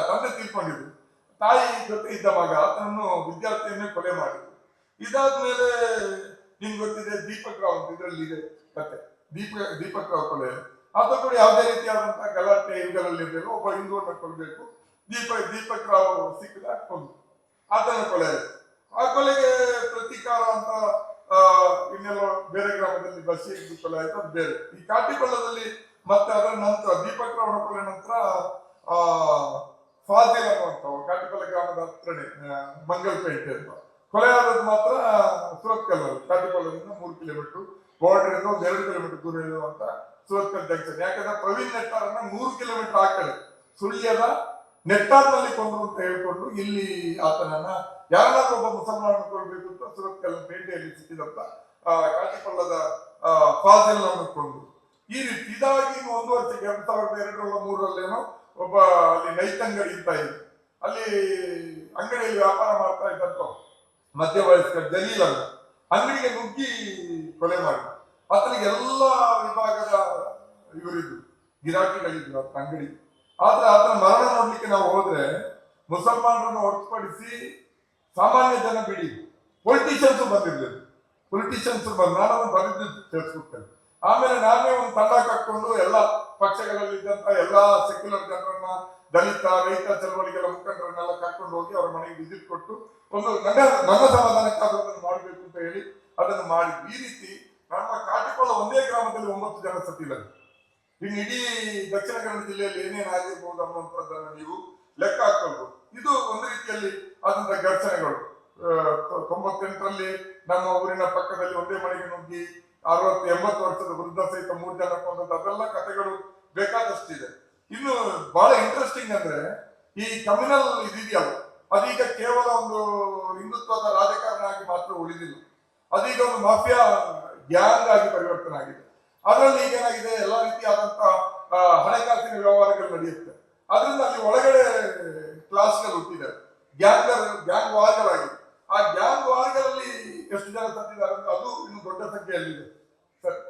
ತಂದೆ ತೀರ್ಕೊಂಡಿದ್ದು, ತಾಯಿ ಜೊತೆ ಇದ್ದ ಮಗ ಆತನನ್ನು ವಿದ್ಯಾರ್ಥಿಯನ್ನೇ ಕೊಲೆ ಮಾಡಿದ್ರು. ಇದಾದ್ಮೇಲೆ ನಿಮ್ಗೆ ಗೊತ್ತಿದೆ ದೀಪಕ್ ರಾವ್ ಅಂತ ಇದರಲ್ಲಿ ಇದೆ ಕತೆ, ದೀಪಕ್ ರಾವ್ ಕೊಲೆ. ಆತ ಕೂಡ ಯಾವುದೇ ರೀತಿಯಾದಂತಹ ಗಲಾಟೆ ಇವುಗಳಲ್ಲಿ ಇರಲಿಲ್ಲ, ಒಬ್ಬ ಹಿಂದೂವನ್ನು ಕೊಲ್ಲಬೇಕು, ದೀಪಕ್ ರಾವ್ ಸಿಕ್ಕಿದ ಕೊಂದು ಆತನ ಕೊಲೆ. ಆ ಕೊಲೆಗೆ ಪ್ರತೀಕಾರ ಅಂತ ಇನ್ನೆಲ್ಲ ಬೇರೆ ಗ್ರಾಮದಲ್ಲಿ ಬಸ್ಸಿ ಕೊಲೆ ಆಯ್ತು, ಅದು ಬೇರೆ. ಈ ಕಾಟಿಕೊಳ್ಳದಲ್ಲಿ ಮತ್ತೆ ಅದರ ನಂತರ ದೀಪಕ್ ರಾವ್ ಕೊಲೆ ನಂತರ ಫಾಜಿಲ್ ಅನ್ನುವಂಥ ಕಾಟಿಕೊಳ್ಳ ಗ್ರಾಮದ ಹತ್ರನೇ ಮಂಗಲ್ಪೇಟೆ ಅಂತ ಕೊಲೆ ಆದದ್ದು ಮಾತ್ರ ಸುರತ್ಕಲ್, ಕಾಟಿಕೊಳ್ಳದಿಂದ 3 ಕಿಲೋಮೀಟರ್, ಬಾರ್ಡರ್ ಇಂದ 2 ಕಿಲೋಮೀಟರ್ ದೂರ ಇರುವಂತ ಸುರತ್ಕಲ್ ಜಂಕ್ಷನ್. ಯಾಕಂದ್ರೆ ಪ್ರವೀಣ್ ನೆಟ್ಟಾರನ್ನ 100 ಕಿಲೋಮೀಟರ್ ಆ ಕಡೆ ಸುಳ್ಯದ ನೆಟ್ಟಾರ್ನಲ್ಲಿ ಕೊಂದ್ರು ಅಂತ ಹೇಳ್ಕೊಂಡು ಇಲ್ಲಿ ಆತನನ್ನ ಯಾರನ್ನಾದ್ರೂ ಒಬ್ಬ ಮುಸಲ್ಮಾನ ಕೊಡ್ಬೇಕು ಅಂತ ಸುರತ್ಕಲ್ ಪೇಟೆಯಲ್ಲಿ ಸಿಕ್ಕಿದಂತ ಕಾಟಿಕೊಳ್ಳದ ಫಾಜಿಲ್ ಅನ್ನು ಕೊಂದ್ರು. ಈ ರೀತಿ ಇದಾಗಿ 1 ವರ್ಷಕ್ಕೆ 2002-2003 ಒಬ್ಬ ಅಲ್ಲಿ ನೈತಂಗಡಿ ಅಂತ ಇದೆ, ಅಲ್ಲಿ ಅಂಗಡಿಯಲ್ಲಿ ವ್ಯಾಪಾರ ಮಾಡ್ತಾ ಇದ್ದಂತ ಮಧ್ಯವಯಸ್ಕ ಜಲೀಲ್ ಅಲ್ಲ ಅಂಗಡಿಗೆ ನುಗ್ಗಿ ಕೊಲೆ ಮಾಡಿ ಆತನಿಗೆ ಎಲ್ಲ ವಿಭಾಗದ ಇವರಿದ್ರು, ಗಿರಾಕಿಗಳಿದ್ರು ಆತನ ಅಂಗಡಿ. ಆದ್ರೆ ಆತನ ಮರಣ ನೋಡ್ಲಿಕ್ಕೆ ನಾವು ಹೋದ್ರೆ ಮುಸಲ್ಮಾನರನ್ನು ಹೊರತುಪಡಿಸಿ ಸಾಮಾನ್ಯ ಜನ ಬಿಡಿ ಪೊಲಿಟಿಷಿಯನ್ಸ್ ಬಂದಿರ್ಲಿಲ್ಲ. ಪೊಲಿಟಿಷಿಯನ್ಸ್ ನಾನು ಬರೆದಿದ್ದು ಫೇಸ್ಬುಕ್ ಅಲ್ಲಿ. ಆಮೇಲೆ ನಾವೇ ಒಂದು ತಂಡ ಕಟ್ಕೊಂಡು ಎಲ್ಲ ಪಕ್ಷಗಳಲ್ಲಿ ಇದ್ದಂತ ಎಲ್ಲಾ ಸೆಕ್ಯುಲರ್ ಜನರನ್ನ, ದಲಿತ ರೈತ ಚಳವಳಿಗಳ ಮುಖಂಡರನ್ನೆಲ್ಲ ಕರ್ಕೊಂಡು ಹೋಗಿ ಅವರ ಮನೆಗೆ ವಿಸಿಟ್ ಕೊಟ್ಟು ಒಂದು ನನ್ನ ಸಮಾಧಾನಕ್ಕಾದ್ರೂ ಅದನ್ನು ಮಾಡಬೇಕು ಅಂತ ಹೇಳಿ ಅದನ್ನು ಮಾಡಿದ್ವಿ. ಈ ರೀತಿ ನಮ್ಮ ಕಾಟಿಕೊಳ್ಳ ಒಂದೇ ಗ್ರಾಮದಲ್ಲಿ 9 ಜನ ಸತ್ತಿದ್ದಾರೆ. ಇನ್ನು ಇಡೀ ದಕ್ಷಿಣ ಕನ್ನಡ ಜಿಲ್ಲೆಯಲ್ಲಿ ಏನೇನಾಗಿರ್ಬೋದು ಅನ್ನುವಂಥದ್ದನ್ನು ನೀವು ಲೆಕ್ಕ ಹಾಕೊಳ್ಬಹುದು. ಇದು ಒಂದು ರೀತಿಯಲ್ಲಿ ಆದಂತಹ ಘರ್ಷಣೆಗಳು. 98ರಲ್ಲಿ ನಮ್ಮ ಊರಿನ ಪಕ್ಕದಲ್ಲಿ ಒಂದೇ ಮನೆಗೆ ನುಗ್ಗಿ 60-80 ವರ್ಷದ ವೃದ್ಧ ಸಹಿತ 3 ಜನ ಕೊಂದದ್ದು, ಅದೆಲ್ಲ ಕಥೆಗಳು ಬೇಕಾದಷ್ಟಿದೆ. ಇನ್ನು ಬಹಳ ಇಂಟ್ರೆಸ್ಟಿಂಗ್ ಅಂದ್ರೆ ಈ ಕಮ್ಯುನಲ್ ಇದೆಯಲ್ಲ, ಅದೀಗ ಕೇವಲ ಒಂದು ಹಿಂದುತ್ವದ ರಾಜಕಾರಣ ಆಗಿ ಮಾತ್ರ ಉಳಿದಿಲ್ಲ, ಅದೀಗ ಒಂದು ಮಾಫಿಯಾ ಗ್ಯಾಂಗ್ ಆಗಿ ಪರಿವರ್ತನೆ ಆಗಿದೆ. ಅದರಲ್ಲಿ ಈಗ ಏನಾಗಿದೆ, ಎಲ್ಲಾ ರೀತಿಯಾದಂತಹ ಹಣಕಾಸಿನ ವ್ಯವಹಾರಗಳು ನಡೆಯುತ್ತೆ. ಅದರಿಂದ ಅಲ್ಲಿ ಒಳಗಡೆ ಕ್ಲಾಸ್ಗಳು ಹುಟ್ಟಿದ್ದಾರೆ, ಗ್ಯಾಂಗ್ ವಾರ್ಗಳಾಗಿದೆ. ಆ ಗ್ಯಾಂಗ್ ವಾರ್ಗಳಲ್ಲಿ ಎಷ್ಟು ಜನ ಸತ್ತಿದ್ದಾರೆ ಅಂತ ಅದು ಇನ್ನು ದೊಡ್ಡ ಸಂಖ್ಯೆಯಲ್ಲಿದೆ.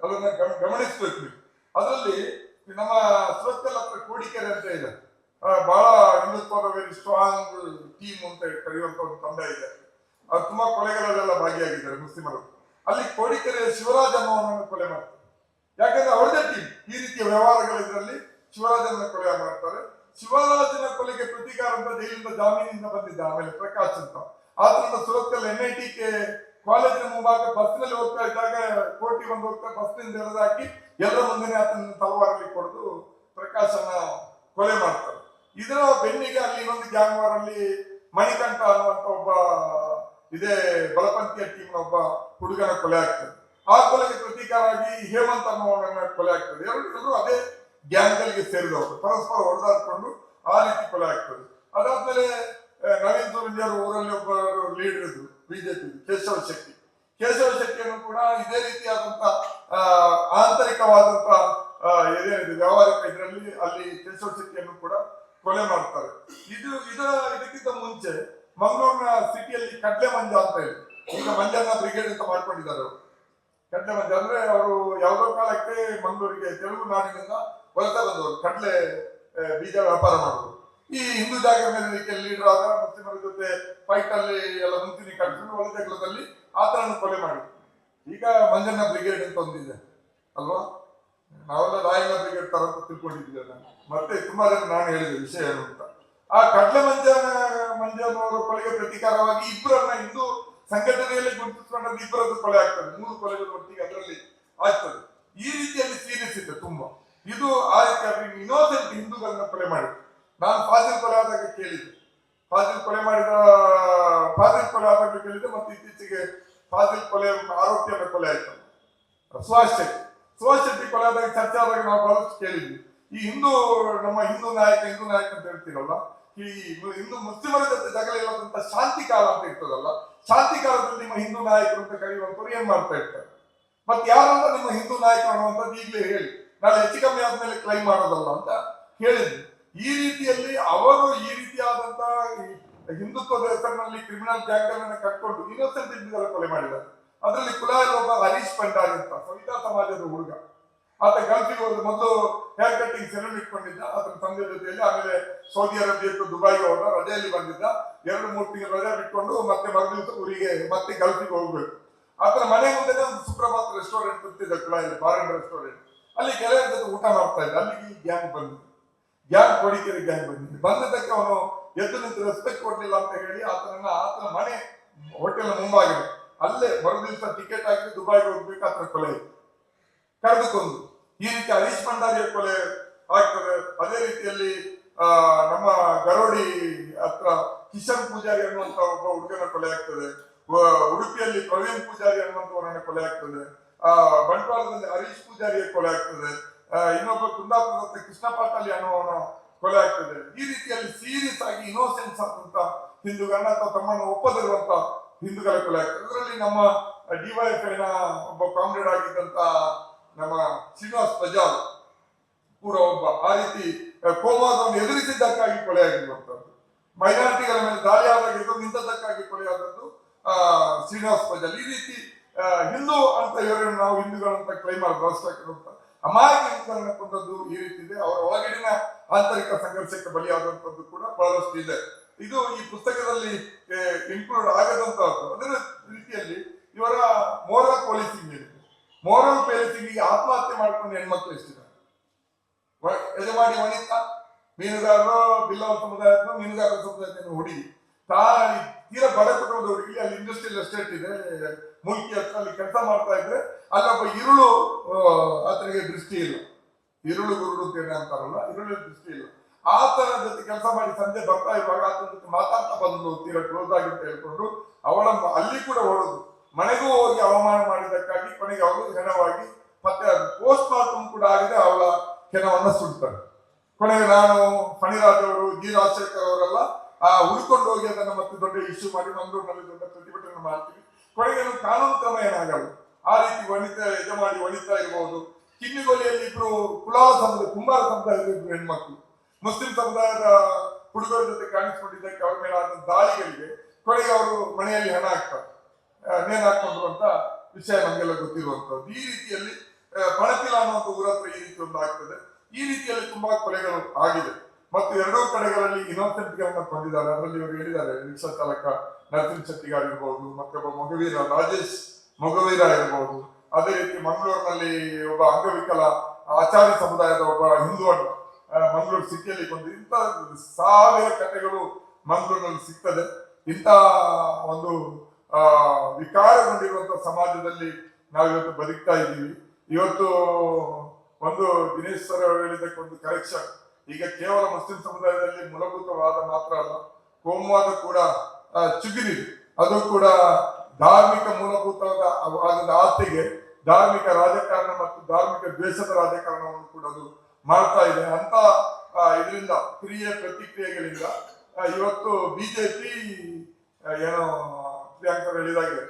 ಅದನ್ನ ಗಮನಿಸ್ಬೇಕು ನೀವು. ಅದರಲ್ಲಿ ನಮ್ಮ ಸುರತ್ಕಲ್ ಹತ್ರ ಕೋಡಿಕೆರೆ ಅಂತ ಇದೆ, ಬಹಳ ಹಿಂದುತ್ವದ ವೆರಿ ಸ್ಟ್ರಾಂಗ್ ಟೀಮ್ ಅಂತ ಕರೆಯುವಂತ ಒಂದು ತಂಡ ಇದೆ. ಅದು ತುಂಬಾ ಕೊಲೆಗಳಲ್ಲೆಲ್ಲ ಭಾಗಿಯಾಗಿದ್ದಾರೆ ಮುಸ್ಲಿಮರು. ಅಲ್ಲಿ ಕೋಡಿಕೆರೆ ಶಿವರಾಜ್ ಅನ್ನೋನನ್ನು ಕೊಲೆ ಮಾಡ್ತಾರೆ. ಯಾಕಂದ್ರೆ ಅವರದೇ ಟೀಮ್ ಈ ರೀತಿಯ ವ್ಯವಹಾರಗಳಿದ್ರಲ್ಲಿ ಶಿವರಾಜನ ಕೊಲೆ ಮಾಡ್ತಾರೆ. ಶಿವರಾಜನ ಕೊಲೆಗೆ ಪ್ರತೀಕಾರ ಅಂತ ಜೈಲಿಂದ ಜಾಮೀನಿಂದ ಬಂದಿದ್ದ ಆಮೇಲೆ ಪ್ರಕಾಶ್ ಅಂತ. ಆದ್ರಿಂದ ಸುರತ್ಕಲ್ NIT ಕಾಲೇಜಿನ ಮುಂಭಾಗ ಬಸ್ನಲ್ಲಿ ಹೋಗ್ತಾ ಇದ್ದಾಗ ಕೋರ್ಟಿಗೆ ಬಂದು ಹೋಗ್ತಾ ಬಸ್ನಿಂದ ಎಳೆದಾಕಿ ಎಲ್ಲರ ಮುಂದೆನೆ ಆತನ ತಲವಾರಲ್ಲಿ ಕೊಡದು ಪ್ರಕಾಶನ ಕೊಲೆ ಮಾಡ್ತಾರೆ. ಇದರ ಬೆನ್ನಿಗೆ ಅಲ್ಲಿ ಇನ್ನೊಂದು ಗ್ಯಾಂಗ್ ವಾರಲ್ಲಿ ಮಣಿಕಂಠ ಅನ್ನುವಂತ ಒಬ್ಬ ಇದೇ ಬಲಪಂಥೀಯ ಟೀಮ್ನ ಒಬ್ಬ ಹುಡುಗನ ಕೊಲೆ ಆಗ್ತದೆ. ಆ ಕೊಲೆಗೆ ಪ್ರತೀಕಾರವಾಗಿ ಹೇಮಂತ್ ಅನ್ನುವನ ಕೊಲೆ ಆಗ್ತದೆ. ಎಲ್ಲರೂ ಅದೇ ಗ್ಯಾಂಗ್ ಗಳಿಗೆ ಸೇರಿದವರು, ಪರಸ್ಪರ ಹೊಡೆದಾಡ್ಕೊಂಡು ಆ ರೀತಿ ಕೊಲೆ ಆಗ್ತದೆ. ಅದಾದ್ಮೇಲೆ ನವೀನ್ ಸೂರಂಜರ್ ಊರಲ್ಲಿ ಒಬ್ಬ ಲೀಡರ್ ಇದ್ರು ಬಿಜೆಪಿ, ಕೇಶವ ಶೆಟ್ಟಿಯನ್ನು ಕೂಡ ಇದೇ ರೀತಿಯಾದಂತ ಆಂತರಿಕವಾದಂತ ಏನೇನಿದೆ ವ್ಯವಹಾರಿಕ ಇದರಲ್ಲಿ ಅಲ್ಲಿ ಕೇಶವ ಶೆಟ್ಟಿಯನ್ನು ಕೂಡ ಕೊಲೆ ಮಾಡ್ತಾರೆ. ಇದಕ್ಕಿಂತ ಮುಂಚೆ ಮಂಗಳೂರಿನ ಸಿಟಿಯಲ್ಲಿ ಕಡ್ಲೆ ಮಂಜ ಅಂತ ಹೇಳಿ, ಈಗ ಮಂಜನ ಬ್ರಿಗೇಡ್ ಅಂತ ಮಾಡ್ಕೊಂಡಿದ್ದಾರೆ ಅವರು. ಕಡ್ಲೆ ಮಂಜ ಅಂದ್ರೆ ಅವರು ಯಾವುದೋ ಕಾಲಕ್ಕೆ ಮಂಗಳೂರಿಗೆ ತೆಲುಗು ನಾಡಿನಿಂದ ವಲಸೆ ಬಂದವರು, ಕಡ್ಲೆ ಬೀಜ ವ್ಯಾಪಾರ ಮಾಡುವರು. ಈ ಹಿಂದೂ ಜಾಗರಣೆ ಲೀಡರ್ ಆದ ಮುಸ್ಲಿಮರ ಜೊತೆ ಫೈಟ್ ಅಲ್ಲಿ ಎಲ್ಲ ಮುಂಚಿನ ಕಟ್ಕೊಂಡು ಒಳ ಜಗಳದಲ್ಲಿ ಆತನನ್ನು ಕೊಲೆ ಮಾಡಿದ್ರು. ಈಗ ಮಂಜನ ಬ್ರಿಗೇಡ್ ಅಂತ ಒಂದಿದೆ ಅಲ್ವಾ, ನಾವೆಲ್ಲ ರಾಯಣ್ಣ ಬ್ರಿಗೇಡ್ ತರ ಅಂತ ತಿಳ್ಕೊಂಡಿದ್ದೆ ನಾನು. ಮತ್ತೆ ತುಂಬಾ ಜನ ನಾನು ಹೇಳಿದೆ ವಿಷಯ ಏನು ಅಂತ. ಆ ಕಡ್ಲೆ ಮಂಜನವರ ಕೊಲೆಗೆ ಪ್ರತೀಕಾರವಾಗಿ ಇಬ್ಬರನ್ನ ಹಿಂದೂ ಸಂಘಟನೆಯಲ್ಲಿ ಗುರುತಿಸಿಕೊಂಡದ್ದು ಇಬ್ಬರದ್ದು ಕೊಲೆ ಆಗ್ತದೆ. 3 ಕೊಲೆಗಳು ಒಟ್ಟಿಗೆ ಅದರಲ್ಲಿ ಆಗ್ತದೆ. ಈ ರೀತಿಯಲ್ಲಿ ಸೀರಿಯಸ್ ಇದೆ ತುಂಬಾ. ಇದು ಆ ರೀತಿಯಾಗಿ ಇನ್ನೋಸೆಂಟ್ ಹಿಂದೂಗಳನ್ನ ಕೊಲೆ ಮಾಡಿದ್ರು. ನಾನು ಫಾಜಿಲ್ ಕೊಲೆ ಆದಾಗ ಕೇಳಿದ್ದೆ, ಫಾಜಿಲ್ ಕೊಲೆ ಆದಾಗ ಕೇಳಿದ್ದೆ. ಮತ್ತೆ ಇತ್ತೀಚೆಗೆ ಫಾಜಿಲ್ ಕೊಲೆ ಆರೋಪಿಯನ್ನ ಕೊಲೆ ಆಯ್ತಲ್ಲ ಸುಹಾಸ್ ಶೆಟ್ಟಿ ಕೊಲೆ ಆದಾಗ ಚರ್ಚೆ ಆದಾಗ ನಾವು ಬಹಳಷ್ಟು ಕೇಳಿದ್ವಿ. ಈ ನಮ್ಮ ಹಿಂದೂ ನಾಯಕ ಅಂತ ಹೇಳ್ತೀರಲ್ಲ, ಈ ಹಿಂದೂ ಮುಸ್ಲಿಮರ ಜೊತೆ ಜಗಳ ಇಲ್ಲದಂತ ಶಾಂತಿ ಕಾಲ ಅಂತ ಇರ್ತದಲ್ಲ, ಶಾಂತಿ ಕಾಲದಲ್ಲಿ ನಿಮ್ಮ ಹಿಂದೂ ನಾಯಕರು ಅಂತ ಕರೆಯುವಂತವ್ರು ಏನ್ ಮಾಡ್ತಾ ಇರ್ತಾರೆ? ಮತ್ತೆ ಯಾರಂತ ನಿಮ್ಮ ಹಿಂದೂ ನಾಯಕರು ಅನ್ನುವಂಥದ್ದು ಈಗಲೇ ಹೇಳಿ, ನಾಳೆ ಹೆಚ್ಚು ಕಮ್ಮಿ ಆದ್ಮೇಲೆ ಕ್ಲೈಮ್ ಮಾಡೋದಲ್ಲ ಅಂತ ಹೇಳಿದ್ರು. ಈ ರೀತಿಯಲ್ಲಿ ಅವರು ಈ ರೀತಿಯಾದಂತ ಹಿಂದುತ್ವದ ಹೆಸರಿನಲ್ಲಿ ಕ್ರಿಮಿನಲ್ ಗ್ಯಾಂಗ್ಗಳನ್ನ ಕಟ್ಕೊಂಡು ಇನ್ನೊಸೆಂಟ್ ಇಂಡಿವಿಜುವಲ್ ಕೊಲೆ ಮಾಡಿದ್ದಾರೆ. ಅದರಲ್ಲಿ ಕುಲಾಯಲ್ಲಿ ಒಬ್ಬ ಹರೀಶ್ ಭಂಡಾರಿ ಅಂತ ಸವಿತಾ ಸಮಾಜದ ಹುಡುಗ, ಆತ ಗಲ್ಫಿಗೆ ಹೋದ ಮೊದಲು ಹೇರ್ ಕಟ್ಟಿಂಗ್ ಸೆಲೂನ್ ಇಟ್ಕೊಂಡಿದ್ದ ಆತನ ತಂದೆ ಜೊತೆಯಲ್ಲಿ. ಆಮೇಲೆ ಸೌದಿ ಅರೇಬಿಯಾಕ್ಕೂ ದುಬೈಗೆ ಹೋದ, ರಜೆಯಲ್ಲಿ ಬಂದಿದ್ದ. 2-3 ತಿಂಗಳು ರಜೆ ಬಿಟ್ಕೊಂಡು ಮತ್ತೆ ಮರುದಿವಸ ಊರಿಗೆ ಮತ್ತೆ ಗಲ್ಫಿಗೆ ಹೋಗ್ಬೇಕು. ಆತನ ಮನೆ ಮುಂದೆ ಒಂದು ಸುಪ್ರಭಾತ್ ರೆಸ್ಟೋರೆಂಟ್ ಅಂತಿದೆ ಕುಲಾಯಲ್ಲಿ, ಬಾರ್ ಅಂಡ್ ರೆಸ್ಟೋರೆಂಟ್. ಅಲ್ಲಿ ಗೆಳೆಯರ ಜೊತೆ ಊಟ ಮಾಡ್ತಾ ಇದ್ದ. ಅಲ್ಲಿಗೆ ಈ ಗ್ಯಾಂಗ್ ಬಂದಿದೆ, ಗ್ಯಾಂಗ್ ಕೊಡಿಕೆರೆ ಗ್ಯಾಂಗ್ ಬಂದಿದೆ. ಬಂದಿದ್ದಕ್ಕೆ ಅವನು ಎದ್ದು ನಿಂತು ರೆಸ್ಪೆಕ್ಟ್ ಕೊಡ್ಲಿಲ್ಲ ಅಂತ ಹೇಳಿ ಆತನ ಮನೆ ಹೋಟೆಲ್ ಮುಂಭಾಗಿದೆ, ಅಲ್ಲೇ ಮರುದಿವಸ ಟಿಕೆಟ್ ಹಾಕಿ ದುಬೈಗೆ ಹೋಗ್ಬೇಕು. ಆತನ ಕೊಲೆ ಕರೆದುಕೊಂಡು ಈ ರೀತಿ ಹರೀಶ್ ಭಂಡಾರಿಯ ಕೊಲೆ ಆಗ್ತದೆ. ಅದೇ ರೀತಿಯಲ್ಲಿ ನಮ್ಮ ಗರೋಡಿ ಹತ್ರ ಕಿಶನ್ ಪೂಜಾರಿ ಅನ್ನುವಂತ ಒಬ್ಬ ಹುಡುಗನ ಕೊಲೆ ಆಗ್ತದೆ. ಉಡುಪಿಯಲ್ಲಿ ಪ್ರವೀಣ್ ಪೂಜಾರಿ ಅನ್ನುವಂಥವರನ್ನ ಕೊಲೆ ಆಗ್ತದೆ. ಬಂಟ್ವಾಳದಲ್ಲಿ ಹರೀಶ್ ಪೂಜಾರಿಯ ಕೊಲೆ ಆಗ್ತದೆ. ಇನ್ನೊಬ್ಬ ಕುಂದಾಪುರದ ಕೃಷ್ಣ ಪಾಟಲಿ ಅನ್ನೋವನ ಕೊಲೆ ಆಗ್ತದೆ. ಈ ರೀತಿಯಲ್ಲಿ ಸೀರಿಯಸ್ ಆಗಿ ಇನ್ನೋಸೆನ್ಸ್ ಆದಂತ ಹಿಂದೂಗಳನ್ನ ಅಥವಾ ತಮ್ಮನ್ನು ಒಪ್ಪದಿರುವಂತ ಹಿಂದೂಗಳ ಕೊಲೆ ಆಗ್ತದೆ. ಇದರಲ್ಲಿ ನಮ್ಮ ಡಿವೈಎಫ್ಐ ನ ಒಬ್ಬ ಕಾಮ್ರೇಡ್ ಆಗಿದ್ದಂತ ನಮ್ಮ ಶ್ರೀನಿವಾಸ್ ಪ್ರಜಾಲ್ ಕೂಡ ಒಬ್ಬ ಆ ರೀತಿ ಕೋಮುವಾದವನ್ನು ಎದುರಿಸಿದ್ದಕ್ಕಾಗಿ ಕೊಲೆ ಆಗಿರುವಂತದ್ದು. ಮೈನಾರಿಟಿಗಳ ಮೇಲೆ ದಾಳಿ ಆದಾಗ ಎದುರು ನಿಂತದ್ದಕ್ಕಾಗಿ ಕೊಲೆಯಾದದ್ದು ಶ್ರೀನಿವಾಸ್ ಪ್ರಜಾಲ್. ಈ ರೀತಿ ಹಿಂದೂ ಅಂತ ಇವರನ್ನು ನಾವು ಹಿಂದೂಗಳಂತ ಕ್ಲೈಮ್ ಮಾಡೋದು ಅಂತ ಅಮಾಯಕ ಹಿಂದೂಗಳನ್ನ ಕೊಂದದ್ದು ಈ ರೀತಿ ಇದೆ. ಅವರ ಒಳಗಡಿನ ಆಂತರಿಕ ಸಂಘರ್ಷಕ್ಕೆ ಬಲಿಯಾದಂತದ್ದು ಕೂಡ ಬಹಳಷ್ಟು ಇದೆ. ಇದು ಈ ಪುಸ್ತಕದಲ್ಲಿ ಇನ್ಕ್ಲೂಡ್ ಆಗದಂತಹದ್ದು. ಅದರ ರೀತಿಯಲ್ಲಿ ಇವರ ಮೋರಲ್ ಪೊಲೀಸಿಂಗ್ ಇದೆ. ಮೋರಲ್ ಪೊಲೀಸಿಂಗ್ ಆತ್ಮಹತ್ಯೆ ಮಾಡ್ಕೊಂಡು ಹೆಣ್ಮಕ್ಳು ಎಷ್ಟಿದ್ದಾರೆ. ಯಜಮಾನಿ ವನಿತಾ ಮೀನುಗಾರರು, ಬಿಲ್ಲವ ಸಮುದಾಯದ ಮೀನುಗಾರರ ಸಮುದಾಯದ ಹುಡುಗಿ, ತೀರಾ ಬಡ ಕುಟುಂಬದ ಹುಡುಗಿ. ಅಲ್ಲಿ ಇಂಡಸ್ಟ್ರಿಯಲ್ ಎಸ್ಟೇಟ್ ಇದೆ ಮುಲ್ಕಿ ಹತ್ರ, ಅಲ್ಲಿ ಕೆಲಸ ಮಾಡ್ತಾ ಇದ್ರೆ ಅಲ್ಲೊಬ್ಬ ಇರುಳು, ಆತನಿಗೆ ದೃಷ್ಟಿ ಇಲ್ಲ, ಇರುಳು ಗುರುಡು ಅಂತ ಅಂತಾರಲ್ಲ, ಇರುಳು ದೃಷ್ಟಿ ಇಲ್ಲ. ಆತನ ಜೊತೆ ಕೆಲಸ ಮಾಡಿ ಸಂಜೆ ಬರ್ತಾ ಇರುವಾಗ ಆತನ ಜೊತೆ ಮಾತಾಡ್ತಾ ಬಂದು ತೀರಾ ಕ್ಲೋಸ್ ಆಗಿ ಅಂತ ಹೇಳ್ಕೊಂಡು ಅವಳ ಅಲ್ಲಿ ಕೂಡ ಹೊಡೆದು ಮನೆಗೂ ಹೋಗಿ ಅವಮಾನ ಮಾಡಿದ್ದಕ್ಕಾಗಿ ಕೊನೆಗೆ ಅವಳು ಹೆಣವಾಗಿ ಮತ್ತೆ ಪೋಸ್ಟ್ ಮಾರ್ಟಮ್ ಕೂಡ ಆಗಿದೆ. ಅವಳ ಹೆಣವನ್ನ ಸುಡ್ತಾರೆ. ಕೊನೆಗೆ ನಾನು ಫಣಿರಾಜ್ ಅವರು, ಜಿ ರಾಜಶೇಖರ್ ಅವರೆಲ್ಲ ಹುಡ್ಕೊಂಡು ಹೋಗಿ ಅದನ್ನ ಮತ್ತೆ ದೊಡ್ಡ ಇಶ್ಯೂ ಮಾಡಿ ಮಂಗಳೂರಿನಲ್ಲಿ ದೊಡ್ಡ ಪ್ರತಿಭಟನೆ ಮಾಡ್ತೀವಿ. ಕೊನೆಗೆ ಕಾನೂನು ಕ್ರಮ ಏನಾಗಲ್ಲ. ಆ ರೀತಿ ಯಜಮಾನಿ ವನಿತಾ ಇರಬಹುದು. ಕಿನ್ನಿಗೋಲಿಯಲ್ಲಿ ಇಬ್ರು ಕುಲಾಲ ಸಮುದಾಯ, ಕುಂಬಾರ ಸಮುದಾಯದ ಇಬ್ರು ಹೆಣ್ಮಕ್ಳು ಮುಸ್ಲಿಂ ಸಮುದಾಯದ ಹುಡುಗರ ಜೊತೆ ಕಾಣಿಸ್ಕೊಂಡಿದ್ದಕ್ಕೆ ಅವ್ರ ಮೇಲೆ ಆದ ದಾಳಿಗಳಿಗೆ ಕೊನೆಗೆ ಅವರು ಮನೆಯಲ್ಲಿ ಹೆಣ ಹಾಕ್ತಾರೆ, ನೇಣು ಹಾಕೊಂಡ್ರು ಅಂತ ವಿಷಯ ನಮಗೆಲ್ಲ ಗೊತ್ತಿರುವಂತದ್ದು. ಈ ರೀತಿಯಲ್ಲಿ ಪಣತಿಲ ಅನ್ನುವಂಥ ಊರ ಹತ್ರ ಈ ರೀತಿ ಒಂದು ಆಗ್ತದೆ. ಈ ರೀತಿಯಲ್ಲಿ ತುಂಬಾ ಕೊಲೆಗಳು ಆಗಿದೆ ಮತ್ತು ಎರಡೂ ಕಡೆಗಳಲ್ಲಿ ಇನ್ನೋಸೆಂಟ್ ಗಳನ್ನ ಕೊಂದಿದ್ದಾರೆ. ಅದರಲ್ಲಿ ಇವರು ಹೇಳಿದ್ದಾರೆ, ರಿಕ್ಷಾ ಚಾಲಕ ನರಸಿಂಹ ಶೆಟ್ಟಿಗಾರ್ ಇರ್ಬೋದು, ಮತ್ತೊಬ್ಬ ಮಗುವೀರ ರಾಜೇಶ್ ಮೊಗವೀರ ಇರ್ಬೋದು. ಅದೇ ರೀತಿ ಮಂಗಳೂರಿನಲ್ಲಿ ಒಬ್ಬ ಅಂಗವಿಕಲ ಆಚಾರ್ಯ ಸಮುದಾಯದ ಒಬ್ಬ ಹಿಂದೂ ಮಂಗಳೂರು ಸಿಟಿಯಲ್ಲಿ ಕೊಂದು. ಇಂಥ 1000 ಕಥೆಗಳು ಮಂಗಳೂರಿನಲ್ಲಿ ಸಿಗ್ತದೆ. ಇಂಥ ಒಂದು ವಿಕಾರಗೊಂಡಿರುವಂತಹ ಸಮಾಜದಲ್ಲಿ ನಾವು ಇವತ್ತು ಬದುಕ್ತಾ ಇದ್ದೀವಿ. ಇವತ್ತು ಒಂದು ದಿನೇಶ್ ಸರ್ ಹೇಳಿದ್ದಕ್ಕೆ ಒಂದು ಕರೆಕ್ಷನ್. ಈಗ ಕೇವಲ ಮುಸ್ಲಿಂ ಸಮುದಾಯದಲ್ಲಿ ಮೂಲಭೂತವಾದ ಮಾತ್ರ ಅಲ್ಲ, ಕೋಮುವಾದ ಕೂಡ ಚುಗಿರಿದೆ. ಅದು ಕೂಡ ಧಾರ್ಮಿಕ ಮೂಲಭೂತವಾದ ಆಸ್ತಿಗೆ ಧಾರ್ಮಿಕ ರಾಜಕಾರಣ ಮತ್ತು ಧಾರ್ಮಿಕ ದ್ವೇಷದ ರಾಜಕಾರಣವನ್ನು ಕೂಡ ಅದು ಮಾಡ್ತಾ ಇದೆ. ಅಂತ ಇದರಿಂದ ಪ್ರತಿಕ್ರಿಯೆಗಳಿಂದ ಇವತ್ತು ಬಿಜೆಪಿ ಏನೋ ಪ್ರಿಯಾಂಕ ಹೇಳಿದಾಗೆ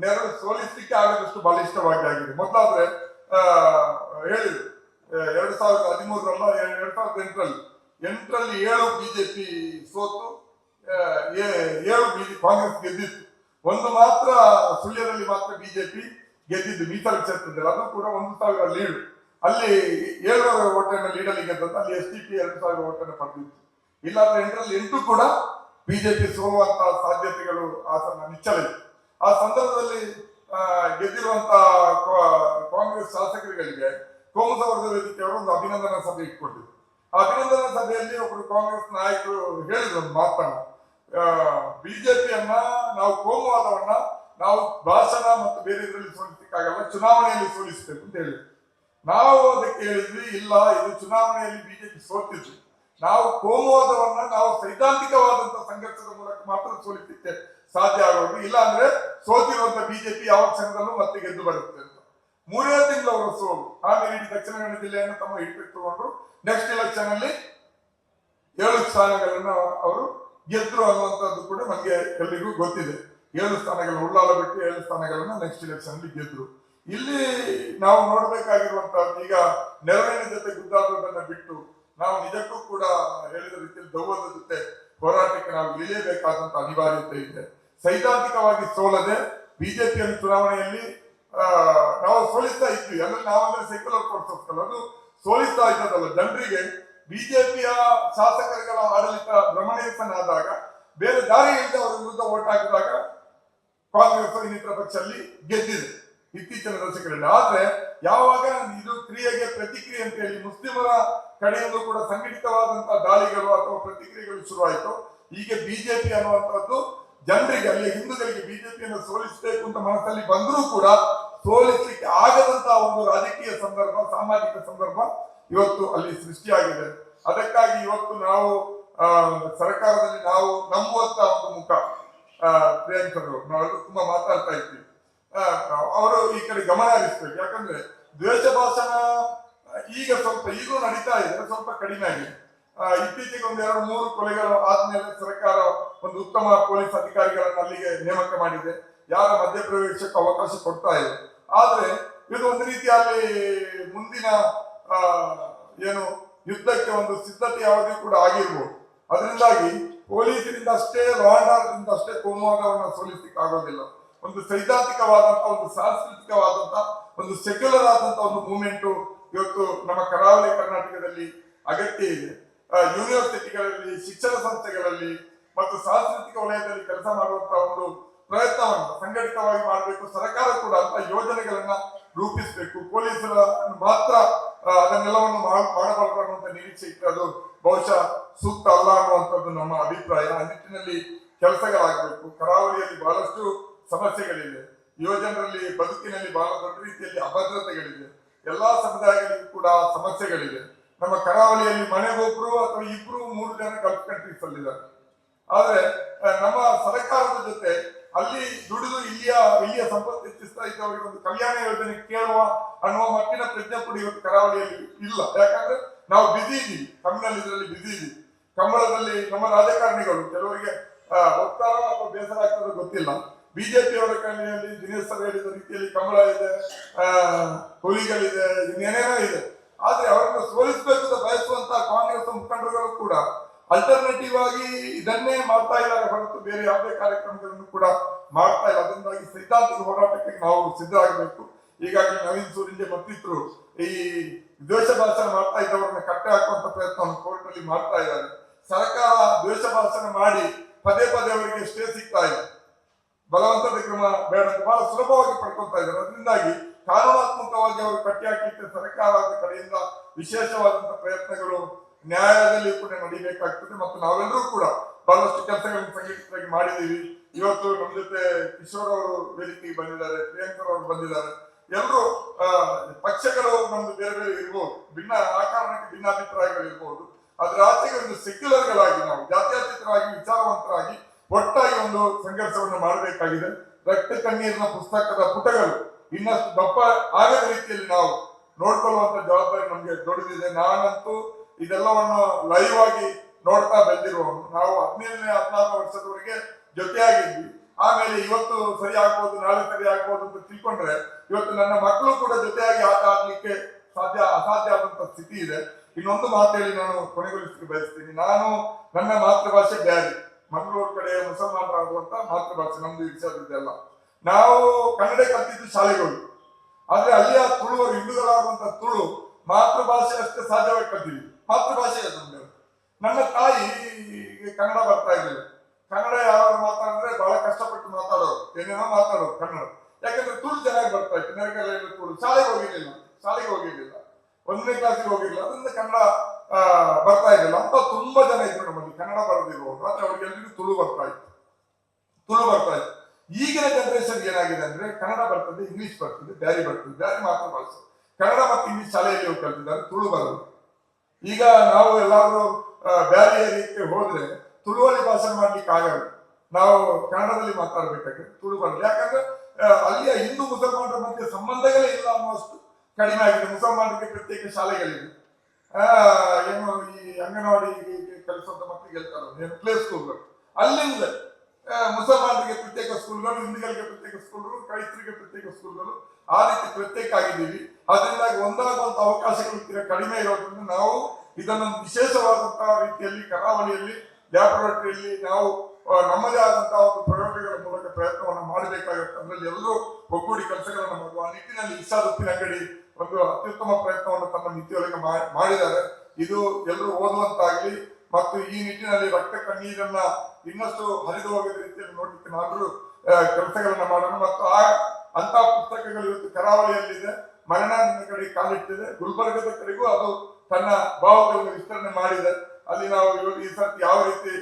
ನೆರಳು ಸೋಲಿಸಲಿಕ್ಕೆ ಆಗದಷ್ಟು ಬಲಿಷ್ಠವಾಗಿ ಆಗಿದೆ. ಮೊದಲಾದ್ರೆ ಹೇಳಿದ್ರು 2013 2008ರಲ್ಲಿ 7 ಬಿಜೆಪಿ ಸೋತು 7 ಕಾಂಗ್ರೆಸ್ ಗೆದ್ದಿತ್ತು. ಒಂದು ಮಾತ್ರ ಸುಳ್ಯದಲ್ಲಿ ಮಾತ್ರ ಬಿಜೆಪಿ ಗೆದ್ದಿದ್ದು ಮೀಸಲು ಕ್ಷೇತ್ರದಲ್ಲಿ, ಅದು ಕೂಡ 1000 ಲೀಡ್. ಅಲ್ಲಿ 700 ಓಟನ್ನ ಲೀಡಲ್ಲಿ ಗೆದ್ದಂತ ಅಲ್ಲಿ STP 2000 ಓಟನ್ನು ಪಡೆದಿತ್ತು. ಇಲ್ಲಾಂದ್ರೆ 8ರಲ್ಲಿ 8 ಕೂಡ ಬಿಜೆಪಿ ಸೋಲುವಂತಹ ಸಾಧ್ಯತೆಗಳು ನಿಚ್ಚಳ ಇತ್ತು. ಆ ಸಂದರ್ಭದಲ್ಲಿ ಗೆದ್ದಿರುವಂತಹ ಕಾಂಗ್ರೆಸ್ ಶಾಸಕರುಗಳಿಗೆ ಕೋಮು ಸೌಹಾರ್ದ ವೇದಿಕೆಯವರು ಒಂದು ಅಭಿನಂದನಾ ಸಭೆ ಇಟ್ಕೊಂಡಿದ್ರು. ಆ ಅಭಿನಂದನಾ ಸಭೆಯಲ್ಲಿ ಒಬ್ಬರು ಕಾಂಗ್ರೆಸ್ ನಾಯಕರು ಹೇಳಿದ್ರು ಒಂದು ಮಾತನ್ನ, ಬಿಜೆಪಿಯನ್ನ ನಾವು ಕೋಮುವಾದವನ್ನ ನಾವು ಭಾಷಣ ಮತ್ತು ಬೇರೆ ಇದರಲ್ಲಿ ಸೋಲಿಸಲಿಕ್ಕಾಗಲ್ಲ, ಚುನಾವಣೆಯಲ್ಲಿ ಸೋಲಿಸಬೇಕು ಅಂತ ಹೇಳಿದ್ರು. ನಾವು ಅದಕ್ಕೆ ಹೇಳಿದ್ವಿ, ಇಲ್ಲ, ಇದು ಚುನಾವಣೆಯಲ್ಲಿ ಬಿಜೆಪಿ ಸೋತಿದ್ವಿ, ನಾವು ಕೋಮುವಾದವನ್ನ ನಾವು ಸೈದ್ಧಾಂತಿಕವಾದಂತಹ ಸಂಘರ್ಷದ ಮೂಲಕ ಮಾತ್ರ ಸೋಲಿಸಲಿಕ್ಕೆ ಸಾಧ್ಯ ಆಗೋದು. ಇಲ್ಲ ಅಂದ್ರೆ ಸೋತಿರುವಂತ ಬಿಜೆಪಿ ಯಾವ ಕ್ಷಣದಲ್ಲೂ ಮತ್ತೆ ಗೆದ್ದು ಬರುತ್ತೆ ಅಂತ. 3 ತಿಂಗಳು ಅವರು ಸೋಲು. ಆಮೇಲೆ ಇಡೀ ದಕ್ಷಿಣ ಕನ್ನಡ ಜಿಲ್ಲೆಯನ್ನು ತಮ್ಮ ಹಿಡಿತಕ್ಕೆ ತಗೊಂಡ್ರು. ನೆಕ್ಸ್ಟ್ ಎಲೆಕ್ಷನ್ ಅಲ್ಲಿ 7 ಸ್ಥಾನಗಳನ್ನ ಅವರು ಗೆದ್ರು ಅನ್ನುವಂಥದ್ದು ಕೂಡ ನಮ್ಗೆ ಎಲ್ರಿಗೂ ಗೊತ್ತಿದೆ. 7 ಸ್ಥಾನಗಳನ್ನ ಉಳ್ಳಾಲ ಬಿಟ್ಟು 7 ಸ್ಥಾನಗಳನ್ನ ನೆಕ್ಸ್ಟ್ ಎಲೆಕ್ಷನ್ ಅಲ್ಲಿ ಗೆದ್ರು. ಇಲ್ಲಿ ನಾವು ನೋಡ್ಬೇಕಾಗಿರುವಂತಹದ್ದು ಈಗ ನೆರವಿನ ಜೊತೆ ಗುದ್ದಾಡುವುದನ್ನ ಬಿಟ್ಟು ನಾವು ನಿಜಕ್ಕೂ ಕೂಡ ಹೇಳಿದ ರೀತಿಯಲ್ಲಿ ದೌವದ ಜೊತೆ ಹೋರಾಟಕ್ಕೆ ನಾವು ಇಳಿಯಬೇಕಾದಂತ ಅನಿವಾರ್ಯತೆ ಇದೆ. ಸೈದ್ಧಾಂತಿಕವಾಗಿ ಸೋಲದೆ ಬಿಜೆಪಿಯನ್ನು ಚುನಾವಣೆಯಲ್ಲಿ ನಾವು ಸೋಲಿಸ್ತಾ ಇದ್ವಿ. ಅಂದ್ರೆ ನಾವಂದ್ರೆ ಸೆಕ್ಯುಲರ್ ಫೋರ್ಸಸ್ ಅದು ಸೋಲಿಸ್ತಾ ಇದ್ದದಲ್ಲ. ಜನರಿಗೆ ಬಿಜೆಪಿಯ ಶಾಸಕರುಗಳ ಆಡಳಿತ ಭ್ರಮಣೇಸನಾದಾಗ ಬೇರೆ ದಾರಿ ಇಲ್ಲದೆ ಅವರ ವಿರುದ್ಧ ಓಟ್ ಹಾಕಿದಾಗ ಕಾಂಗ್ರೆಸ್ ಇನ್ನಿತರ ಪಕ್ಷದಲ್ಲಿ ಗೆದ್ದಿದೆ ಇತ್ತೀಚಿನ ದಶಕಗಳಲ್ಲಿ. ಆದ್ರೆ ಯಾವಾಗ ಇದು ಕ್ರಿಯೆಗೆ ಪ್ರತಿಕ್ರಿಯೆ ಅಂತ ಹೇಳಿ ಮುಸ್ಲಿಮರ ಕಡೆಯಿಂದ ಕೂಡ ಸಂಘಟಿತವಾದಂತಹ ದಾಳಿಗಳು ಅಥವಾ ಪ್ರತಿಕ್ರಿಯೆಗಳು ಶುರುವಾಯಿತು. ಈಗ ಬಿಜೆಪಿ ಅನ್ನುವಂಥದ್ದು ಜನರಿಗೆ ಅಲ್ಲಿ ಹಿಂದೂಗಳಿಗೆ ಬಿಜೆಪಿಯನ್ನು ಸೋಲಿಸಬೇಕು ಅಂತ ಮನಸ್ಸಲ್ಲಿ ಬಂದರೂ ಕೂಡ ಸೋಲಿಸಲಿಕ್ಕೆ ಆಗದಂತಹ ಒಂದು ರಾಜಕೀಯ ಸಂದರ್ಭ, ಸಾಮಾಜಿಕ ಸಂದರ್ಭ ಇವತ್ತು ಅಲ್ಲಿ ಸೃಷ್ಟಿಯಾಗಿದೆ. ಅದಕ್ಕಾಗಿ ಇವತ್ತು ನಾವು ಸರ್ಕಾರದಲ್ಲಿ ನಾವು ನಂಬುವಂತ ಒಂದು ಮುಖ ಪ್ರಿಯಾಂಕರು ನಾವೆಲ್ಲರೂ ತುಂಬಾ ಮಾತಾಡ್ತಾ ಇದ್ವಿ. ಅವರು ಈ ಕಡೆ ಗಮನ ಹರಿಸ್ಬೇಕು. ಯಾಕಂದ್ರೆ ದ್ವೇಷ ಭಾಷಣ ಈಗ ಸ್ವಲ್ಪ ಈಗಲೂ ನಡೀತಾ ಇದೆ, ಸ್ವಲ್ಪ ಕಡಿಮೆ ಆಗಿದೆ. ಇತ್ತೀಚೆಗೆ 1-2-3 ಕೊಲೆಗಳು ಆದ್ಮೇಲೆ ಸರ್ಕಾರ ಒಂದು ಉತ್ತಮ ಪೊಲೀಸ್ ಅಧಿಕಾರಿಗಳನ್ನು ಅಲ್ಲಿಗೆ ನೇಮಕ ಮಾಡಿದೆ. ಯಾರ ಮಧ್ಯಪ್ರವೇಶಕ್ಕೆ ಅವಕಾಶ ಕೊಡ್ತಾ ಇದೆ. ಆದ್ರೆ ಇದು ಒಂದು ರೀತಿಯಲ್ಲಿ ಮುಂದಿನ ಏನು ಯುದ್ಧಕ್ಕೆ ಒಂದು ಸಿದ್ಧತೆ ಯಾವುದೇ ಕೂಡ ಆಗಿರ್ಬೋದು. ಅದರಿಂದಾಗಿ ಪೊಲೀಸರಿಂದ ಅಷ್ಟೇ, ಲಾ ಅಂಡ್ ಆರ್ಡರ್ ಅಷ್ಟೇ ಕೋಮುವಾದವನ್ನು ಸೋಲಿಸಲಿಕ್ಕೆ ಆಗೋದಿಲ್ಲ. ಒಂದು ಸೈದ್ಧಾಂತಿಕವಾದಂತ, ಒಂದು ಸಾಂಸ್ಕೃತಿಕವಾದಂತ, ಒಂದು ಸೆಕ್ಯುಲರ್ ಆದಂತ ಒಂದು ಮೂವ್ಮೆಂಟ್ ಇವತ್ತು ನಮ್ಮ ಕರಾವಳಿ ಕರ್ನಾಟಕದಲ್ಲಿ ಅಗತ್ಯ ಇದೆ. ಯೂನಿವರ್ಸಿಟಿಗಳಲ್ಲಿ, ಶಿಕ್ಷಣ ಸಂಸ್ಥೆಗಳಲ್ಲಿ ಮತ್ತು ಸಾಂಸ್ಕೃತಿಕ ವಲಯದಲ್ಲಿ ಕೆಲಸ ಮಾಡುವಂತಹ ಒಂದು ಪ್ರಯತ್ನವನ್ನು ಸಂಘಟಿತವಾಗಿ ಮಾಡಬೇಕು. ಸರ್ಕಾರ ಕೂಡ ಅಂತ ಯೋಜನೆಗಳನ್ನ ರೂಪಿಸಬೇಕು. ಪೊಲೀಸರ ಮಾತ್ರ ಅದನ್ನೆಲ್ಲವನ್ನು ಮಾಡಬಾರದು ಅನ್ನುವಂಥ ನಿರೀಕ್ಷೆ ಇಟ್ಟರೆ ಅದು ಬಹುಶಃ ಸೂಕ್ತ ಅಲ್ಲ ಅನ್ನುವಂಥದ್ದು ನಮ್ಮ ಅಭಿಪ್ರಾಯ. ಆ ನಿಟ್ಟಿನಲ್ಲಿ ಕೆಲಸಗಳಾಗಬೇಕು. ಕರಾವಳಿಯಲ್ಲಿ ಬಹಳಷ್ಟು ಸಮಸ್ಯೆಗಳಿದೆ. ಯುವಜನರಲ್ಲಿ ಬದುಕಿನಲ್ಲಿ ಬಹಳ ದೊಡ್ಡ ರೀತಿಯಲ್ಲಿ ಅಭದ್ರತೆಗಳಿದೆ. ಎಲ್ಲಾ ಸಮುದಾಯಗಳಿಗೂ ಕೂಡ ಸಮಸ್ಯೆಗಳಿದೆ. ನಮ್ಮ ಕರಾವಳಿಯಲ್ಲಿ ಮನೆಗೊಬ್ರು ಅಥವಾ 2-3 ಜನ ಗಲ್ಫ್ ಕಂಟ್ರೀಸ್ ಅಲ್ಲಿದ್ದಾರೆ. ಆದ್ರೆ ನಮ್ಮ ಸರ್ಕಾರದ ಜೊತೆ ಅಲ್ಲಿ ದುಡಿದು ಇಲ್ಲಿಯ ಸಂಪತ್ತು ಹೆಚ್ಚಿಸ್ತಾ ಇದ್ದವರಿಗೆ ಒಂದು ಕಲ್ಯಾಣ ಯೋಜನೆ ಕೇಳುವ ಅನ್ನುವ ಮಟ್ಟಿನ ಪ್ರಜ್ಞೆ ಕೂಡ ಇವತ್ತು ಕರಾವಳಿಯಲ್ಲಿ ಇಲ್ಲ. ಯಾಕಂದ್ರೆ ನಾವು ಬಿಸಿ ಇದ್ದೀವಿ, ತಮಿಳಲ್ಲಿ ಇದರಲ್ಲಿ ಬಿಸಿ ಇದ್ದೀವಿ. ಕಂಬಳದಲ್ಲಿ ನಮ್ಮ ರಾಜಕಾರಣಿಗಳು ಕೆಲವರಿಗೆ ಒತ್ತಾರ ಅಥವಾ ಬೇಸರ ಆಗ್ತದೆ ಗೊತ್ತಿಲ್ಲ. ಬಿಜೆಪಿ ಅವರ ಕಣ್ಣಿನಲ್ಲಿ ದಿನೇಶ್ ಸರ್ ಹೇಳಿದ ರೀತಿಯಲ್ಲಿ ಕಂಬಳ ಇದೆ, ಹುಲಿಗಳಿದೆ, ಇನ್ನೇನೇನೋ ಇದೆ. ಆದ್ರೆ ಅವರನ್ನು ಸೋಲಿಸಬೇಕು ಅಂತ ಬಯಸುವಂತಹ ಕಾಂಗ್ರೆಸ್ ಮುಖಂಡರುಗಳು ಕೂಡ ಅಲ್ಟರ್ನೇಟಿವ್ ಆಗಿ ಇದನ್ನೇ ಮಾಡ್ತಾ ಇದ್ದಾರೆ ಹೊರತು ಬೇರೆ ಯಾವುದೇ ಕಾರ್ಯಕ್ರಮಗಳನ್ನು ಕೂಡ ಮಾಡ್ತಾ ಇಲ್ಲ. ಅದರಿಂದಾಗಿ ಸೈದ್ಧಾಂತಿಕ ಹೋರಾಟಕ್ಕೆ ನಾವು ಸಿದ್ಧರಾಗಬೇಕು. ಈಗಾಗಲೇ ನವೀನ್ ಸೂರಿಂಜೆ ಮತ್ತಿತರರು ಈ ದ್ವೇಷ ಭಾಷಣ ಮಾಡ್ತಾ ಇದ್ದವರನ್ನ ಕಟ್ಟೆ ಹಾಕುವಂತ ಪ್ರಯತ್ನವನ್ನು ಕೋರ್ಟ್ ನಲ್ಲಿ ಮಾಡ್ತಾ ಇದ್ದಾರೆ. ಸರ್ಕಾರ ದ್ವೇಷ ಭಾಷಣ ಮಾಡಿ ಪದೇ ಅವರಿಗೆ ಸ್ಟೇ ಸಿಗ್ತಾ ಇದೆ. ಬಲವಂತದ ಕ್ರಮ ಬೇಡ ಅಂತ ಬಹಳ ಸುಲಭವಾಗಿ ಪಡ್ಕೊಳ್ತಾ ಇದ್ದಾರೆ. ಅದರಿಂದಾಗಿ ಕಾನೂನಾತ್ಮಕವಾಗಿ ಅವರು ಕಟ್ಟಿ ಹಾಕಲಿಕ್ಕೆ ಸರ್ಕಾರದ ಕಡೆಯಿಂದ ವಿಶೇಷವಾದಂತಹ ಪ್ರಯತ್ನಗಳು ನ್ಯಾಯಾಲಯದಲ್ಲಿ ಕೂಡ ನಡೀಬೇಕಾಗ್ತದೆ. ಮತ್ತು ನಾವೆಲ್ಲರೂ ಕೂಡ ಬಹಳಷ್ಟು ಕೆಲಸಗಳನ್ನು ಸಂಘಟಿತರಾಗಿ ಮಾಡಿದ್ದೀವಿ. ಇವತ್ತು ನಮ್ಮ ಜೊತೆ ಕಿಶೋರ್ ಅವರು ವೇದಿಕೆಗೆ ಬಂದಿದ್ದಾರೆ, ಪ್ರಿಯಾಂಕರ್ ಅವರು ಬಂದಿದ್ದಾರೆ. ಎಲ್ಲರೂ ಪಕ್ಷಗಳು ನಮ್ದು ಬೇರೆ ಇರ್ಬೋದು, ಭಿನ್ನ ಆ ಕಾರಣಕ್ಕೆ ಭಿನ್ನಾಭಿಪ್ರಾಯಗಳು ಇರ್ಬೋದು. ಅದ್ರ ಆಚೆಗೆ ಒಂದು ಸೆಕ್ಯುಲರ್ಗಳಾಗಿ ನಾವು ಜಾತ್ಯತೀತರಾಗಿ ವಿಚಾರವಂತರಾಗಿ ಒಟ್ಟಾಗಿ ಒಂದು ಸಂಘರ್ಷವನ್ನು ಮಾಡಬೇಕಾಗಿದೆ. ರಕ್ತ ಕಣ್ಣೀರಿನ ಪುಸ್ತಕದ ಪುಟಗಳು ಇನ್ನಷ್ಟು ದಪ್ಪ ಆಗದ ರೀತಿಯಲ್ಲಿ ನಾವು ನೋಡ್ಕೊಳ್ಳುವಂತ ಜವಾಬ್ದಾರಿ ನಮ್ಗೆ ದೊಡ್ಡದಿದೆ. ನಾನಂತೂ ಇದೆಲ್ಲವನ್ನು ಲೈವ್ ಆಗಿ ನೋಡ್ತಾ ಬೆಳೆದಿರುವವನು. ನಾವು 15-16 ವರ್ಷದವರೆಗೆ ಜೊತೆಯಾಗಿದ್ವಿ. ಆಮೇಲೆ ಇವತ್ತು ಸರಿ ಆಗ್ಬೋದು, ನಾಳೆ ಸರಿ ಆಗ್ಬೋದು ಅಂತ ತಿಳ್ಕೊಂಡ್ರೆ ಇವತ್ತು ನನ್ನ ಮಕ್ಕಳು ಕೂಡ ಜೊತೆಯಾಗಿ ಆಟ ಆಡ್ಲಿಕ್ಕೆ ಅಸಾಧ್ಯ ಆದಂತ ಸ್ಥಿತಿ ಇದೆ. ಇನ್ನೊಂದು ಮಾತು ಹೇಳಿ ನಾನು ಕೊನೆಗೊಳಿಸಲಿಕ್ಕೆ ಬಯಸ್ತೀನಿ. ನಾನು ನನ್ನ ಮಾತೃಭಾಷೆ ಬ್ಯಾರಿ, ಮಂಗಳೂರು ಕಡೆ ಮುಸಲ್ಮಾನರಾಗುವಂತ ಮಾತೃಭಾಷೆ ನಮ್ದು ವಿಷಯದಿದೆಲ್ಲ. ನಾವು ಕನ್ನಡ ಕಲ್ತಿದ್ದು ಶಾಲೆಗಳು, ಆದ್ರೆ ಅಲ್ಲಿಯ ತುಳುವರು ಹಿಂದೂಗಳಾಗುವಂತ ತುಳು ಮಾತೃಭಾಷೆ ಅಷ್ಟೇ ಸಾಧ್ಯವಾಗಿ ಕಲ್ತಿದ್ವಿ. ಮಾತೃಭಾಷೆ ಅದು. ನನ್ನ ತಾಯಿ ಕನ್ನಡ ಬರ್ತಾ ಇರಲಿಲ್ಲ. ಕನ್ನಡ ಯಾರು ಮಾತಾಡಿದ್ರೆ ಬಹಳ ಕಷ್ಟಪಟ್ಟು ಮಾತಾಡೋರು, ಏನೇನೋ ಮಾತಾಡೋರು ಕನ್ನಡ. ಯಾಕಂದ್ರೆ ತುಳು ಚೆನ್ನಾಗಿ ಬರ್ತಾ ಇತ್ತು. ನೆರಕಲ್ಲ ತುಳು. ಶಾಲೆಗೆ ಹೋಗಿರ್ಲಿಲ್ಲ, 1ನೇ ಕ್ಲಾಸಿಗೆ ಹೋಗಿರ್ಲಿಲ್ಲ. ಅದರಿಂದ ಕನ್ನಡ ಬರ್ತಾ ಇರಲಿಲ್ಲ ಅಂತ ತುಂಬಾ ಜನ ಇದ್ರು ನಮ್ಮಲ್ಲಿ ಕನ್ನಡ ಬರದಿರುವವರು. ಆದ್ರೆ ಅವ್ರಿಗೆಲ್ಲರಿಗೂ ತುಳು ಬರ್ತಾ ಇತ್ತು. ಈಗಿನ ಜನರೇಷನ್ ಏನಾಗಿದೆ ಅಂದ್ರೆ ಕನ್ನಡ ಬರ್ತದೆ, ಇಂಗ್ಲಿಷ್ ಬರ್ತದೆ, ಬ್ಯಾರಿ ಬರ್ತದೆ. ಬ್ಯಾರಿ ಮಾತೃಭಾಷೆ ಕನ್ನಡ ಮತ್ತು ಇಂಗ್ಲಿಷ್ ಶಾಲೆಯಲ್ಲಿ ಹೋಗಿ ಕಲ್ತಿದ್ದಾರೆ, ತುಳು ಬರಲ್ಲ. ಈಗ ನಾವು ಎಲ್ಲಾದ್ರೂ ಬ್ಯಾರಿ ಏರಿಯಕ್ಕೆ ಹೋದ್ರೆ ತುಳುವಲ್ಲಿ ಭಾಷಣ ಮಾಡ್ಲಿಕ್ಕೆ ಆಗಲ್ಲ. ನಾವು ಕನ್ನಡದಲ್ಲಿ ಮಾತಾಡ್ಬೇಕಾದ್ರೆ ತುಳು ಬರಲ್ಲ. ಯಾಕಂದ್ರೆ ಅಲ್ಲಿಯ ಹಿಂದೂ ಮುಸಲ್ಮಾನರ ಮಧ್ಯೆ ಸಂಬಂಧಗಳೇ ಇಲ್ಲ ಅನ್ನುವಷ್ಟು ಕಡಿಮೆ ಆಗಿದೆ. ಮುಸಲ್ಮಾನರಿಗೆ ಪ್ರತ್ಯೇಕ ಶಾಲೆಗಳಿವೆ, ಏನು ಈ ಅಂಗನವಾಡಿ ಕಲಿಸುವಂತ ಮಕ್ಕಳಿಗೆ ಹೇಳ್ತಾರೆ ಪ್ಲೇ ಸ್ಕೂಲ್ಗಳು, ಅಲ್ಲಿಂದ ಮುಸಲ್ಮಾನರಿಗೆ ಪ್ರತ್ಯೇಕ ಸ್ಕೂಲ್ಗಳು, ಹಿಂದೂಗಳಿಗೆ ಪ್ರತ್ಯೇಕ ಸ್ಕೂಲ್ಗಳು, ಕ್ರೈಸ್ತರಿಗೆ ಪ್ರತ್ಯೇಕ ಸ್ಕೂಲ್ಗಳು, ಆ ರೀತಿ ಪ್ರತ್ಯೇಕ ಆಗಿದ್ದೀವಿ. ಅದರಿಂದಾಗಿ ಒಂದಾಗುವಂತ ಅವಕಾಶಗಳು ಕಡಿಮೆ ಇರೋದ್ರಿಂದ ನಾವು ಇದನ್ನು ವಿಶೇಷವಾದಂತಹ ರೀತಿಯಲ್ಲಿ ಕರಾವಳಿಯಲ್ಲಿ ಲ್ಯಾಬೊರೇಟರಿಯಲ್ಲಿ ನಾವು ನಮ್ಮದೇ ಆದಂತಹ ಒಂದು ಪ್ರಯೋಗಗಳ ಮೂಲಕ ಪ್ರಯತ್ನವನ್ನು ಮಾಡಬೇಕಾಗುತ್ತೆ. ಅದರಲ್ಲಿ ಎಲ್ಲರೂ ಒಗ್ಗೂಡಿ ಕೆಲಸಗಳನ್ನು ಮಾಡುವ ಆ ನಿಟ್ಟಿನಲ್ಲಿ ಇಶಾದ್ ಉಪ್ಪಿನ ಅಂಗಡಿ ಒಂದು ಅತ್ಯುತ್ತಮ ಪ್ರಯತ್ನವನ್ನು ತಮ್ಮ ನೀತಿಯೊಳಗೆ ಮಾಡಿದ್ದಾರೆ. ಇದು ಎಲ್ಲರೂ ಓದುವಂತಾಗ್ಲಿ ಮತ್ತು ಈ ನಿಟ್ಟಿನಲ್ಲಿ ರಕ್ತ ಕಣ್ಣೀರನ್ನ ಇನ್ನಷ್ಟು ಹರಿದು ಹೋಗದ ರೀತಿಯಲ್ಲಿ ನೋಡ್ಲಿಕ್ಕೆ ನಾವೆಲ್ಲರೂ ಕೆಲಸಗಳನ್ನ ಮಾಡೋಣ. ಮತ್ತು ಅಂತ ಪುಸ್ತಕಗಳು ಇವತ್ತು ಕರಾವಳಿಯಲ್ಲಿದೆ, ಮಲೆನಾಡಿನ ಕಡೆ ಕಾಲಿಟ್ಟಿದೆ, ಗುಲ್ಬರ್ಗದ ಕಡೆಗೂ ಅದು ತನ್ನ ಭಾವಗಳನ್ನು ವಿಸ್ತರಣೆ ಮಾಡಿದೆ. ಅಲ್ಲಿ ನಾವು ಈ ಸರ್ತಿ ಯಾವ ರೀತಿ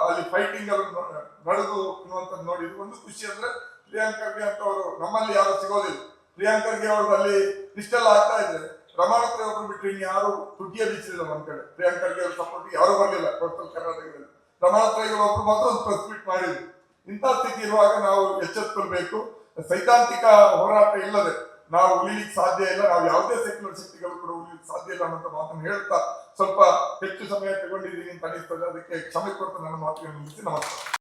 ಅಲ್ಲಿ ಫೈಟಿಂಗ್ ಅನ್ನು ನಡೆದು ಅನ್ನುವಂಥದ್ದು ನೋಡಿದ್ವಿ. ಒಂದು ಖುಷಿ ಅಂದ್ರೆ ಪ್ರಿಯಾಂಕರ್ಗೆ ಅಂತ ಅವರು ನಮ್ಮಲ್ಲಿ ಯಾರು ಸಿಗೋದಿಲ್ಲ. ಪ್ರಿಯಾಂಕರ್ಗೆ ಅವರು ಅಲ್ಲಿ ಇಷ್ಟೆಲ್ಲ ಆಗ್ತಾ ಇದ್ರೆ ರಮಾಣತ್ರ ಒಬ್ರು ಬಿಟ್ಟರೆ ಇನ್ನು ಯಾರು ತುಟಿಯ ಬೀಸಿಲ್ಲ ನಮ್ಮ ಕಡೆ. ಪ್ರಿಯಾಂಕರ್ಗೆ ಅವ್ರ ಸಪೋರ್ಟ್ ಯಾರು ಬರಲಿಲ್ಲ ಕೋಸ್ಟಲ್ ಕರ್ನಾಟಕದಲ್ಲಿ. ರಮಾಣತ್ರ ಒಬ್ರು ಮಾತ್ರ ಒಂದು ಪ್ರೆಸ್ ಮೀಟ್ ಮಾಡಿದ್ರು. ಇಂಥ ಸ್ಥಿತಿ ಇರುವಾಗ ನಾವು ಎಚ್ಚೆತ್ತುಕೊಳ್ಬೇಕು. ಸೈದ್ಧಾಂತಿಕ ಹೋರಾಟ ಇಲ್ಲದೆ ನಾವು ಉಳಿಲಿಕ್ಕೆ ಸಾಧ್ಯ ಇಲ್ಲ. ನಾವು ಯಾವುದೇ ಸೆಕ್ಯುಲರ್ ಶಕ್ತಿಗಳು ಕೂಡ ಉಳಿಲಿಕ್ಕೆ ಸಾಧ್ಯ ಇಲ್ಲ ಅನ್ನೋ ಮಾತನ್ನು ಹೇಳ್ತಾ ಸ್ವಲ್ಪ ಹೆಚ್ಚು ಸಮಯ ತಗೊಂಡಿದ್ದೀನಿ ಅಂತ ಅನಿಸ್ತದೆ. ಅದಕ್ಕೆ ಕ್ಷಮೆ ಕೊಟ್ಟು ನನ್ನ ಮಾತುಗಳನ್ನು ಮುಗಿಸಿ ನಮಸ್ಕಾರ.